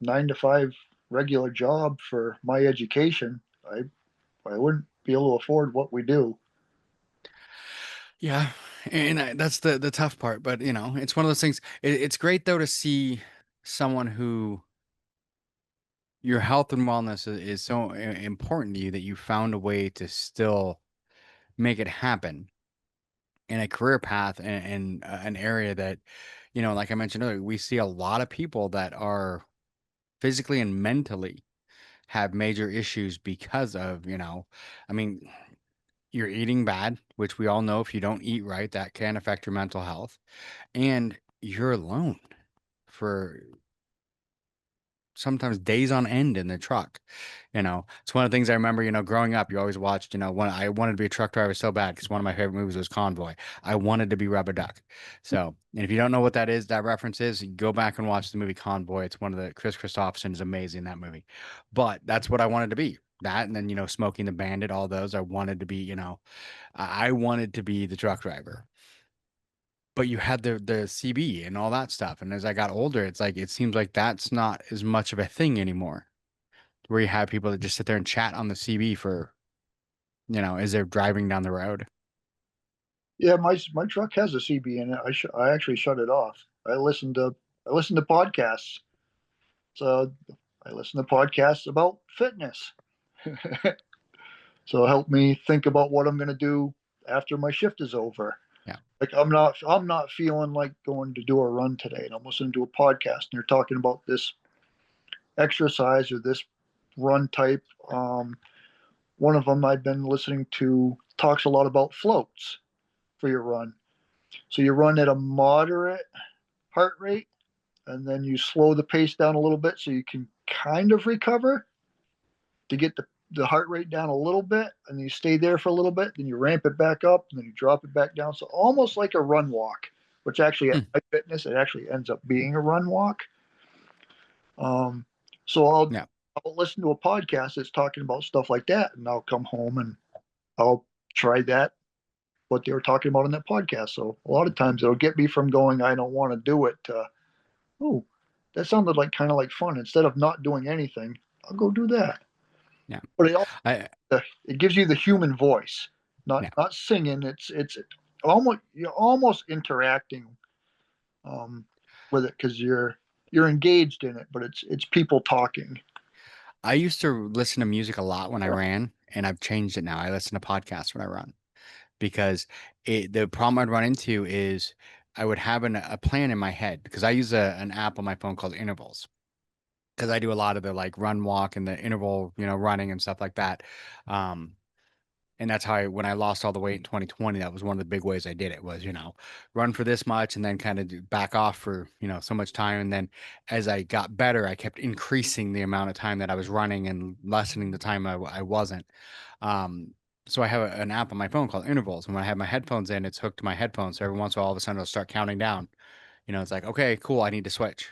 9 to 5 regular job for my education, I wouldn't be able to afford what we do. Yeah, and that's the tough part. But it's one of those things. It's great though to see someone who your health and wellness is so important to you that you found a way to still make it happen in a career path and an area that, like I mentioned earlier, we see a lot of people that are physically and mentally have major issues because of, I mean, you're eating bad, which we all know if you don't eat right, that can affect your mental health. And you're alone for sometimes days on end in the truck. It's one of the things I remember, growing up, you always watched, when I wanted to be a truck driver so bad because one of my favorite movies was Convoy. I wanted to be Rubber Duck. So, and if you don't know what that is, that reference is, go back and watch the movie Convoy. It's one of the Chris Christopherson is amazing in that movie. But that's what I wanted to be. That and then, Smoking the Bandit, all those. I wanted to be, I wanted to be the truck driver. But you had the CB and all that stuff. And as I got older, it's like it seems like that's not as much of a thing anymore. Where you have people that just sit there and chat on the CB for, as they're driving down the road. Yeah, my truck has a CB in it. I actually shut it off. I listen to podcasts. So I listen to podcasts about fitness. So help me think about what I'm going to do after my shift is over. Yeah. Like I'm not feeling like going to do a run today, and I'm listening to a podcast, and they're talking about this exercise or this run type. One of them I've been listening to talks a lot about floats for your run. So you run at a moderate heart rate, and then you slow the pace down a little bit so you can kind of recover to get the heart rate down a little bit, and you stay there for a little bit, then you ramp it back up, and then you drop it back down. So almost like a run walk, which actually at Hmm. my fitness, it actually ends up being a run walk. So I'll Yeah. I'll listen to a podcast that's talking about stuff like that, and I'll come home and I'll try that what they were talking about in that podcast. So a lot of times it'll get me from going, I don't want to do it, to, oh, that sounded like kind of like fun. Instead of not doing anything, I'll go do that. Yeah. But it also, I it gives you the human voice, yeah. not singing. It's almost, you're almost interacting with it because you're engaged in it, but it's people talking. I used to listen to music a lot when I ran, and I've changed it now. I listen to podcasts when I run because the problem I'd run into is I would have a plan in my head because I use an app on my phone called Intervals because I do a lot of the like run walk and the interval, running and stuff like that. Um, and that's how when I lost all the weight in 2020, that was one of the big ways I did it was, run for this much and then kind of back off for, so much time. And then as I got better, I kept increasing the amount of time that I was running and lessening the time I wasn't. Um, so I have an app on my phone called Intervals. And when I have my headphones in, it's hooked to my headphones. So every once in a while, all of a sudden it'll start counting down. It's like, okay, cool, I need to switch.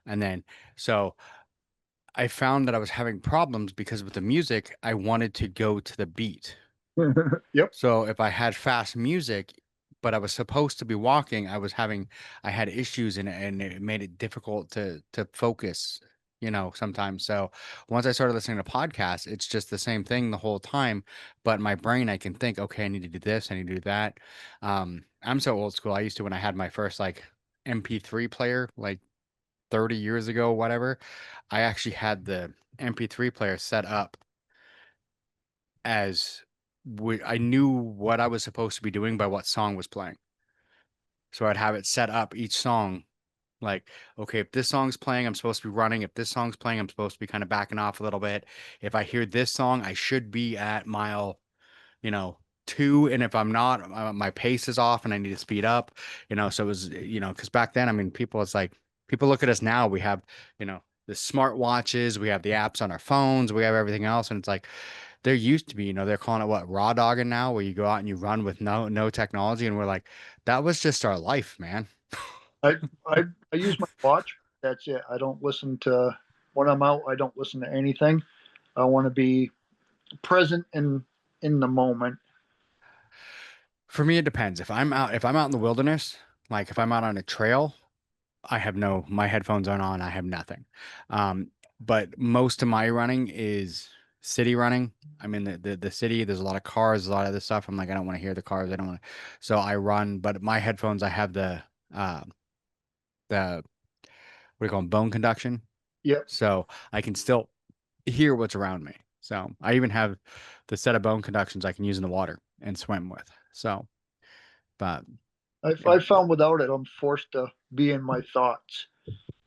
And then, so I found that I was having problems because with the music, I wanted to go to the beat. Yep. So if I had fast music, but I was supposed to be walking, I had issues and it made it difficult to focus, sometimes. So once I started listening to podcasts, it's just the same thing the whole time. But my brain, I can think, okay, I need to do this, I need to do that. I'm so old school. I used to when I had my first like MP3 player, like 30 years ago, whatever, I actually had the MP3 player set up as I knew what I was supposed to be doing by what song was playing. So I'd have it set up each song like, okay, if this song's playing, I'm supposed to be running. If this song's playing, I'm supposed to be kind of backing off a little bit. If I hear this song, I should be at mile, you know, 2. And if I'm not, my pace is off and I need to speed up, So it was, because back then, I mean, people look at us now. We have, the smart watches, we have the apps on our phones, we have everything else. And it's like, there used to be, they're calling it what, raw dogging now, where you go out and you run with no technology. And we're like, that was just our life, man. I, I I use my watch. That's it. I don't listen to when I'm out. I don't listen to anything. I want to be present in the moment. For me, it depends. If I'm out in the wilderness, like if I'm out on a trail, my headphones aren't on. I have nothing. But most of my running is city running. I'm in the city. There's a lot of cars, a lot of this stuff. I'm like, I don't want to hear the cars. I don't want to. So I run, but my headphones, I have uh, the, what do you call them, bone conduction. Yep. So I can still hear what's around me. So I even have the set of bone conductions I can use in the water and swim with. So, but it, I found without it, I'm forced to be in my thoughts.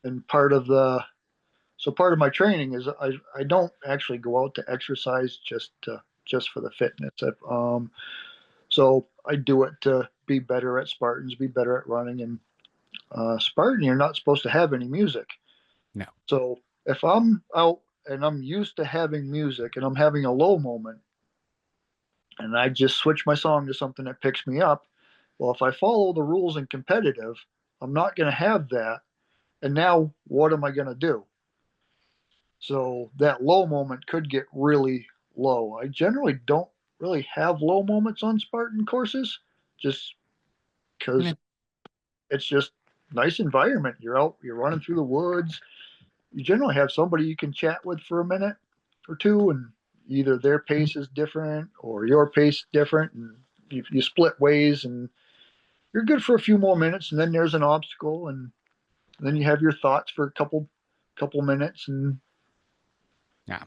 And part of my training is I don't actually go out to exercise just for the fitness. So I do it to be better at Spartans, be better at running. And Spartan, you're not supposed to have any music. no. So if I'm out and I'm used to having music and I'm having a low moment and I just switch my song to something that picks me up, well, if I follow the rules in competitive, I'm not going to have that. And now what am I going to do? So that low moment could get really low. I generally don't really have low moments on Spartan courses just because Yeah. it's just nice environment. You're out, you're running through the woods. You generally have somebody you can chat with for a minute or two, and either their pace is different or your pace is different, and you split ways, and you're good for a few more minutes, and then there's an obstacle, and then you have your thoughts for a couple minutes, and Yeah.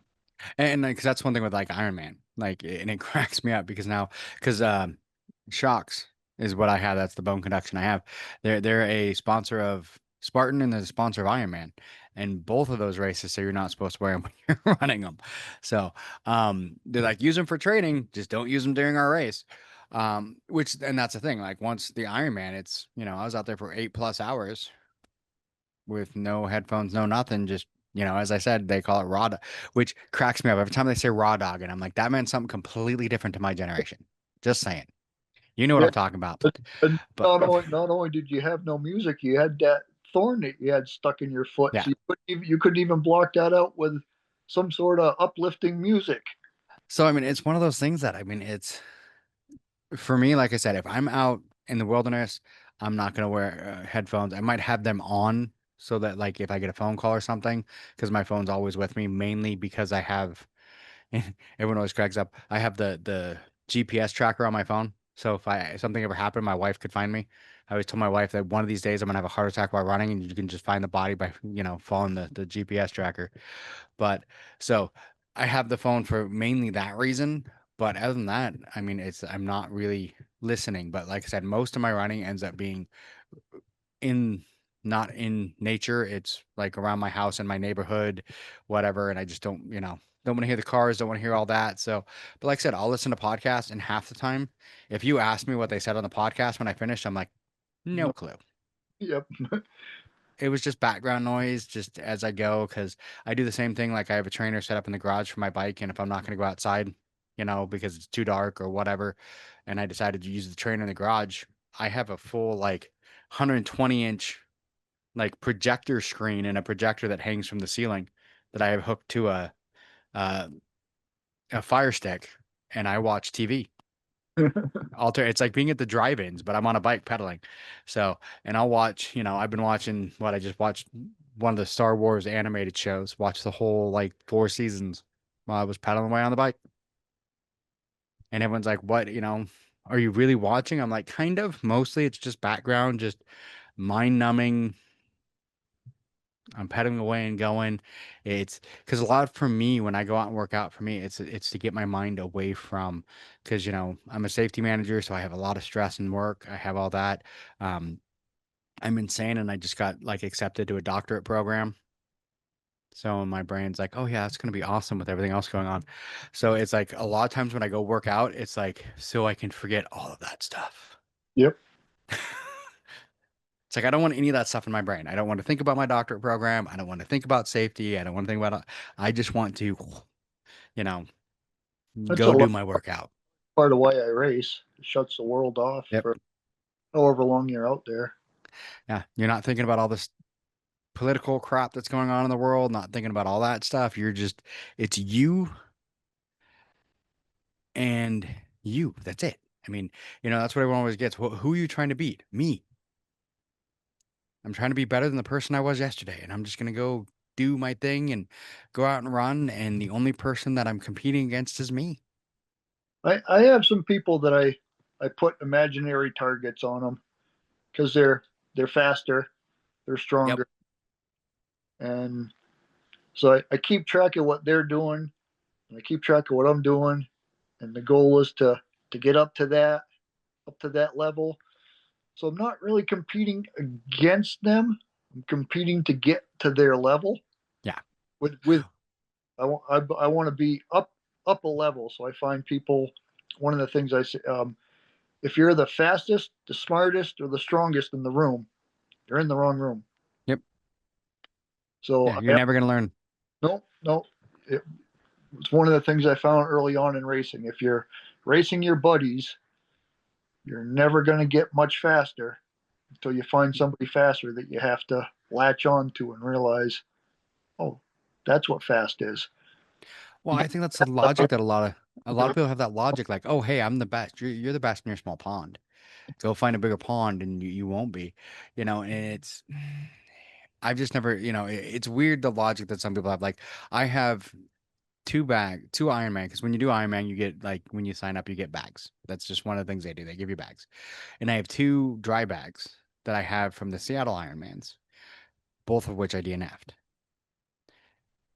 And because that's one thing with like Iron Man, like, and it cracks me up because now, because Shocks is what I have. That's the bone conduction I have. They're a sponsor of Spartan and they're a sponsor of Iron Man, and both of those races say you're not supposed to wear them when you're running them. So, they're like use them for training, just don't use them during our race. Which and that's the thing. Like once the Iron Man, it's I was out there for 8+ hours with no headphones, no nothing, just as I said, they call it which cracks me up every time they say raw dog, and I'm like, that meant something completely different to my generation. Just saying. You know what Yeah. I'm talking about. And But not only did you have no music, you had that thorn that you had stuck in your foot. yeah. So you couldn't even block that out with some sort of uplifting music. So I mean, it's one of those things that I mean, it's for me, like I said, if I'm out in the wilderness, I'm not gonna wear headphones. I might have them on so that like if I get a phone call or something, because my phone's always with me, mainly because I have everyone always cracks up. I have the GPS tracker on my phone. So if something ever happened, my wife could find me. I always told my wife that one of these days I'm gonna have a heart attack while running, and you can just find the body by, following the GPS tracker. But so I have the phone for mainly that reason. But other than that, I mean, I'm not really listening. But like I said, most of my running ends up being in not in nature. It's like around my house in my neighborhood, whatever. And I just don't want to hear the cars, don't want to hear all that. So, but like I said, I'll listen to podcasts, and half the time, if you ask me what they said on the podcast when I finished, I'm like, no No, clue. yep. It was just background noise just as I go, because I do the same thing. Like I have a trainer set up in the garage for my bike, and if I'm not going to go outside, because it's too dark or whatever, and I decided to use the trainer in the garage, I have a full like 120-inch like projector screen and a projector that hangs from the ceiling that I have hooked to uh, a fire stick, and I watch TV. It's like being at the drive-ins, but I'm on a bike pedaling. So, and I'll watch, I've been watching what I just watched one of the Star Wars animated shows, watched the whole like 4 seasons while I was pedaling away on the bike. And everyone's like, what, are you really watching? I'm like, kind of. Mostly it's just background, just mind numbing. I'm pedaling away and going. It's because a lot for me when I go out and work out, for me, it's to get my mind away from, because I'm a safety manager, so I have a lot of stress in work. I have all that. Um, I'm insane, and I just got like accepted to a doctorate program. So my brain's like, oh yeah, that's gonna be awesome with everything else going on. So it's like a lot of times when I go work out, it's like so I can forget all of that stuff. Yep. It's like I don't want any of that stuff in my brain. I don't want to think about my doctorate program. I don't want to think about safety. I don't want to think about it. I just want to, you know, That's a go do lot, my workout. part of why I race. It shuts the world off Yep. for however long you're out there. Yeah. You're not thinking about all this political crap that's going on in the world, not thinking about all that stuff. It's you and you. That's it. I mean, that's what everyone always gets. Who are you trying to beat? Me. I'm trying to be better than the person I was yesterday, and I'm just going to go do my thing and go out and run. And the only person that I'm competing against is me. I have some people that I put imaginary targets on them because they're faster, they're Yep. stronger, and so I keep track of what they're doing, and I keep track of what I'm doing, and the goal is to get up to that level. So I'm not really competing against them. I'm competing to get to their level. Yeah. With I want to be up a level. So I find people. One of the things I say, if you're the fastest, the smartest, or the strongest in the room, you're in the wrong room. Yep. So Yeah. You're never going to learn. no, no. It's one of the things I found early on in racing. If you're racing your buddies, you're never going to get much faster until you find somebody faster that you have to latch on to and realize, oh, that's what fast is. Well, I think that's the logic that a lot of people have that logic like, oh, hey, I'm the best. You're the best in your small pond. Go find a bigger pond and you won't be, and I've just never, it's weird the logic that some people have. Like I have two Ironman, because when you do Ironman, you get like when you sign up, you get bags. That's just one of the things they do. They give you bags. And I have two dry bags that I have from the Seattle Ironmans, both of which I DNF'd.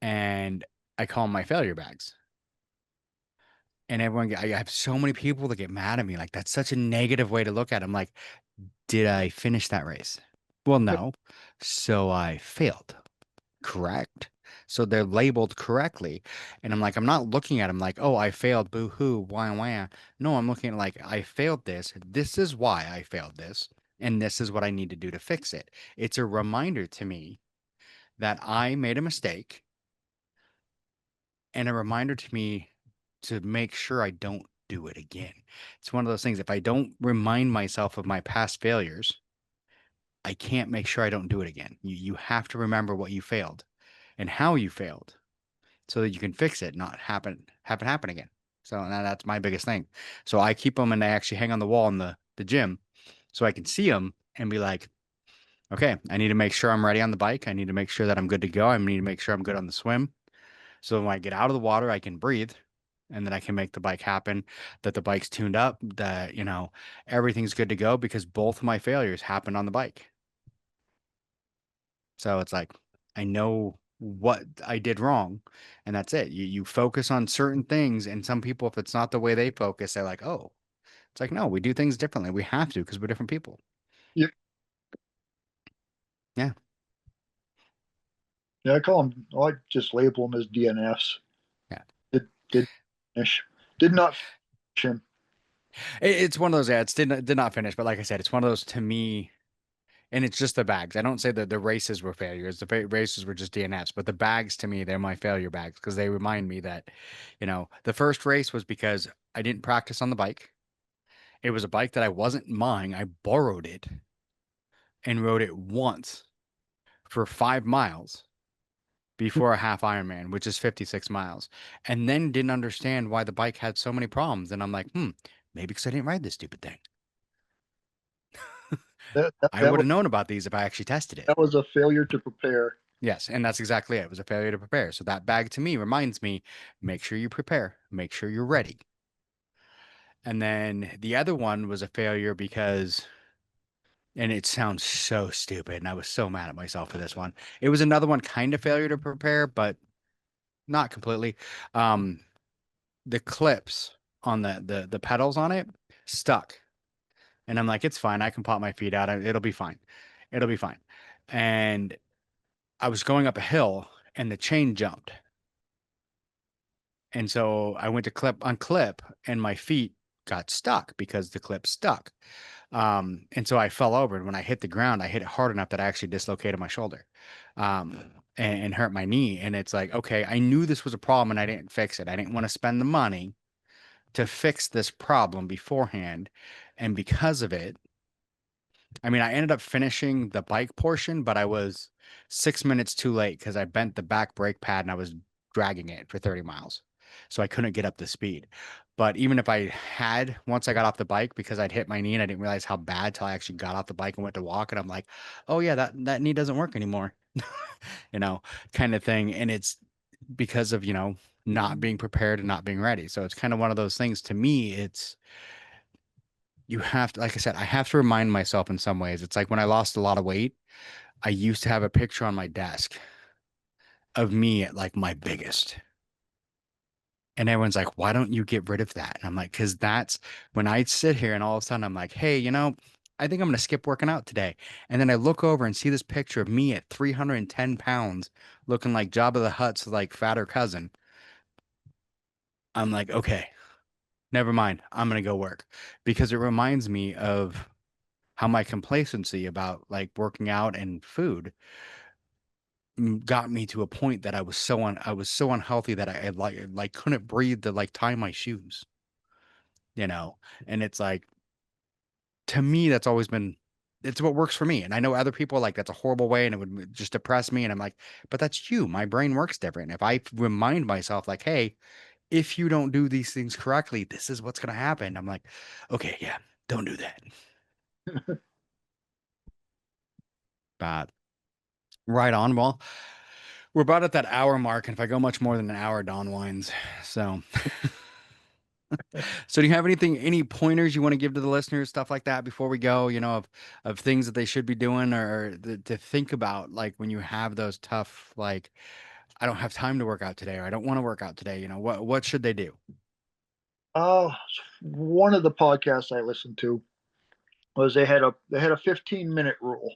And I call them my failure bags. And I have so many people that get mad at me. Like, that's such a negative way to look at it. I'm like, did I finish that race? Well, no. So I failed. Correct. So they're labeled correctly. And I'm like, I'm not looking at them like, oh, I failed. Boo hoo. Wah, wah. No, I'm looking at like, I failed this. This is why I failed this. And this is what I need to do to fix it. It's a reminder to me that I made a mistake, and a reminder to me to make sure I don't do it again. It's one of those things. If I don't remind myself of my past failures, I can't make sure I don't do it again. You have to remember what you failed and how you failed so that you can fix it, not happen again. So that's my biggest thing. So I keep them and I actually hang on the wall in the gym so I can see them and be like, okay, I need to make sure I'm ready on the bike. I need to make sure that I'm good to go. I need to make sure I'm good on the swim. So when I get out of the water, I can breathe and then I can make the bike happen, that the bike's tuned up, that, everything's good to go because both of my failures happened on the bike. So it's like, I know what I did wrong and that's it. You focus on certain things. And some people, if it's not the way they focus, they're like, oh, it's like, no, we do things differently. We have to because we're different people. Yep. Yeah. Yeah, I call them. I just label them as DNFs. Yeah. Did finish. Did not finish him. It's one of those ads did not finish, but like I said, it's one of those to me, and it's just the bags. I don't say that the races were failures. The races were just DNFs, but the bags to me, they're my failure bags because they remind me that, the first race was because I didn't practice on the bike. It was a bike that I wasn't mine. I borrowed it and rode it once for 5 miles before a half Ironman, which is 56 miles, and then didn't understand why the bike had so many problems. And I'm like, maybe because I didn't ride this stupid thing. That, that, I that would was have known about these if I actually tested it. that was a failure to prepare. Yes, and that's exactly it. It was a failure to prepare. So that bag to me reminds me, make sure you prepare, make sure you're ready. And then the other one was a failure because, and it sounds so stupid, and I was so mad at myself for this one. It was another one kind of failure to prepare, but not completely. Um, the clips on the pedals on it stuck. And I'm like, it's fine. I can pop my feet out. It'll be fine. It'll be fine. And I was going up a hill and the chain jumped. And so I went to clip and my feet got stuck because the clip stuck. And so I fell over and when I hit the ground, I hit it hard enough that I actually dislocated my shoulder, and hurt my knee. And it's like, okay, I knew this was a problem and I didn't fix it. I didn't want to spend the money to fix this problem beforehand. And because of it, I mean, I ended up finishing the bike portion, but I was 6 minutes too late because I bent the back brake pad and I was dragging it for 30 miles. So I couldn't get up the speed. But even if I had, once I got off the bike, because I'd hit my knee and I didn't realize how bad till I actually got off the bike and went to walk. And I'm like, oh, yeah, that knee doesn't work anymore, you know, kind of thing. And it's because of, not being prepared and not being ready. So it's kind of one of those things to me. You have to, like I said, I have to remind myself in some ways. It's like when I lost a lot of weight, I used to have a picture on my desk of me at like my biggest. And everyone's like, why don't you get rid of that? And I'm like, because that's when I sit here and all of a sudden I'm like, hey, I think I'm going to skip working out today. And then I look over and see this picture of me at 310 pounds looking like Jabba the Hutt's like fatter cousin. I'm like, okay, never mind. I'm going to go work because it reminds me of how my complacency about like working out and food got me to a point that I was so unhealthy that I like couldn't breathe to like tie my shoes, you know. And it's like to me that's always been it's what works for me. And I know other people are like that's a horrible way and it would just depress me. And I'm like, but that's you. My brain works different. If I remind myself like, hey, if you don't do these things correctly, this is what's gonna happen. I'm like, okay, yeah, don't do that. But right on. Well, we're about at that hour mark, and if I go much more than an hour, Dawn whines. So, so do you have any pointers you want to give to the listeners, stuff like that, before we go? Of things that they should be doing, or to think about, like when you have those tough, like I don't have time to work out today, or I don't want to work out today. What should they do? Uh, One of the podcasts I listened to was they had a 15-minute rule.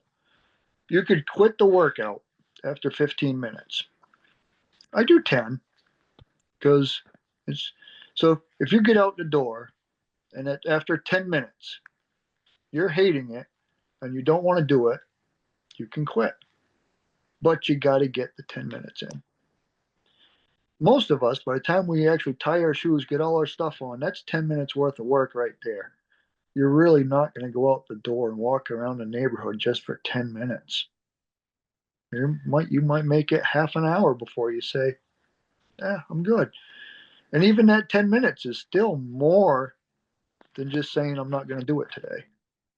You could quit the workout after 15 minutes. I do 10 because it's so if you get out the door and after 10 minutes you're hating it and you don't want to do it, you can quit. But you got to get the 10 minutes in. most of us, by the time we actually tie our shoes, get all our stuff on, that's 10 minutes worth of work right there. You're really not going to go out the door and walk around the neighborhood just for 10 minutes. You might make it half an hour before you say, I'm good. And even that 10 minutes is still more than just saying I'm not going to do it today.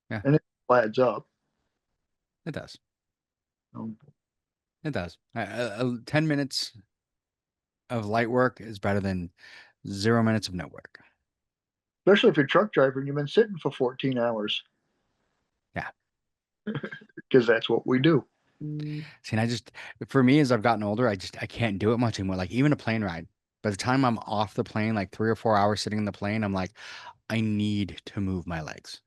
Yeah. And it adds up. It does. Um, It does. 10 minutes of light work is better than 0 minutes of no work. Especially if you're a truck driver and you've been sitting for 14 hours. Yeah. Because that's what we do. See, and for me, as I've gotten older, I can't do it much anymore. Like even a plane ride, by the time I'm off the plane, like 3 or 4 hours sitting in the plane, I'm like, I need to move my legs.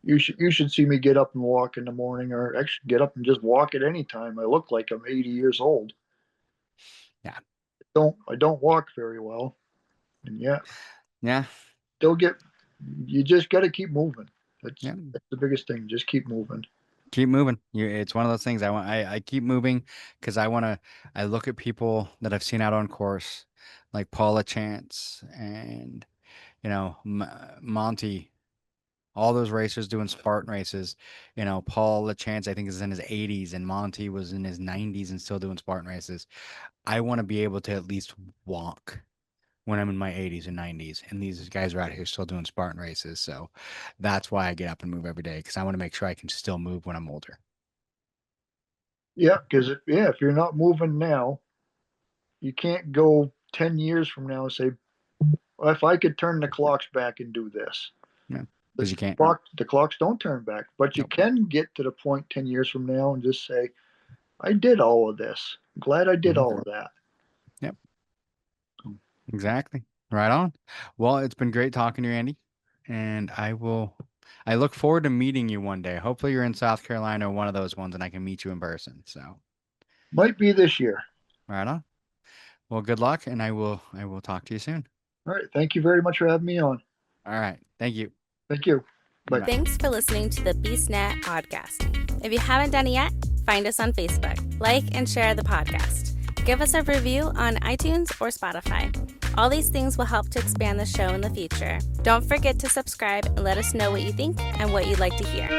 You should see me get up and walk in the morning, or actually get up and just walk at any time. I look like I'm 80 years old. Yeah. I don't walk very well. And Yeah. You just got to keep moving. That's Yeah. the biggest thing. Just keep moving. Keep moving. It's one of those things I keep moving because I look at people that I've seen out on course, like Paula Chance and, Monty, all those racers doing Spartan races. Paul LaChance, I think, is in his 80s, and Monty was in his 90s and still doing Spartan races. I want to be able to at least walk when I'm in my 80s and 90s, and these guys are out here still doing Spartan races. So that's why I get up and move every day, because I want to make sure I can still move when I'm older. Yeah, because if you're not moving now, you can't go 10 years from now and say, well, if I could turn the clocks back and do this. Yeah, because you can't. The clocks don't turn back, but you can get to the point 10 years from now and just say, I did all of this. I'm glad I did all of that. Yep. Exactly. Right on. Well, it's been great talking to you, Andy. And I look forward to meeting you one day. Hopefully you're in South Carolina or one of those ones and I can meet you in person. So might be this year. Right on. Well, good luck, and I will talk to you soon. All right. Thank you very much for having me on. All right. Thank you. Thank you. Bye. Thanks for listening to the BeastNet podcast. If you haven't done it yet, find us on Facebook, like and share the podcast. Give us a review on iTunes or Spotify. All these things will help to expand the show in the future. Don't forget to subscribe and let us know what you think and what you'd like to hear.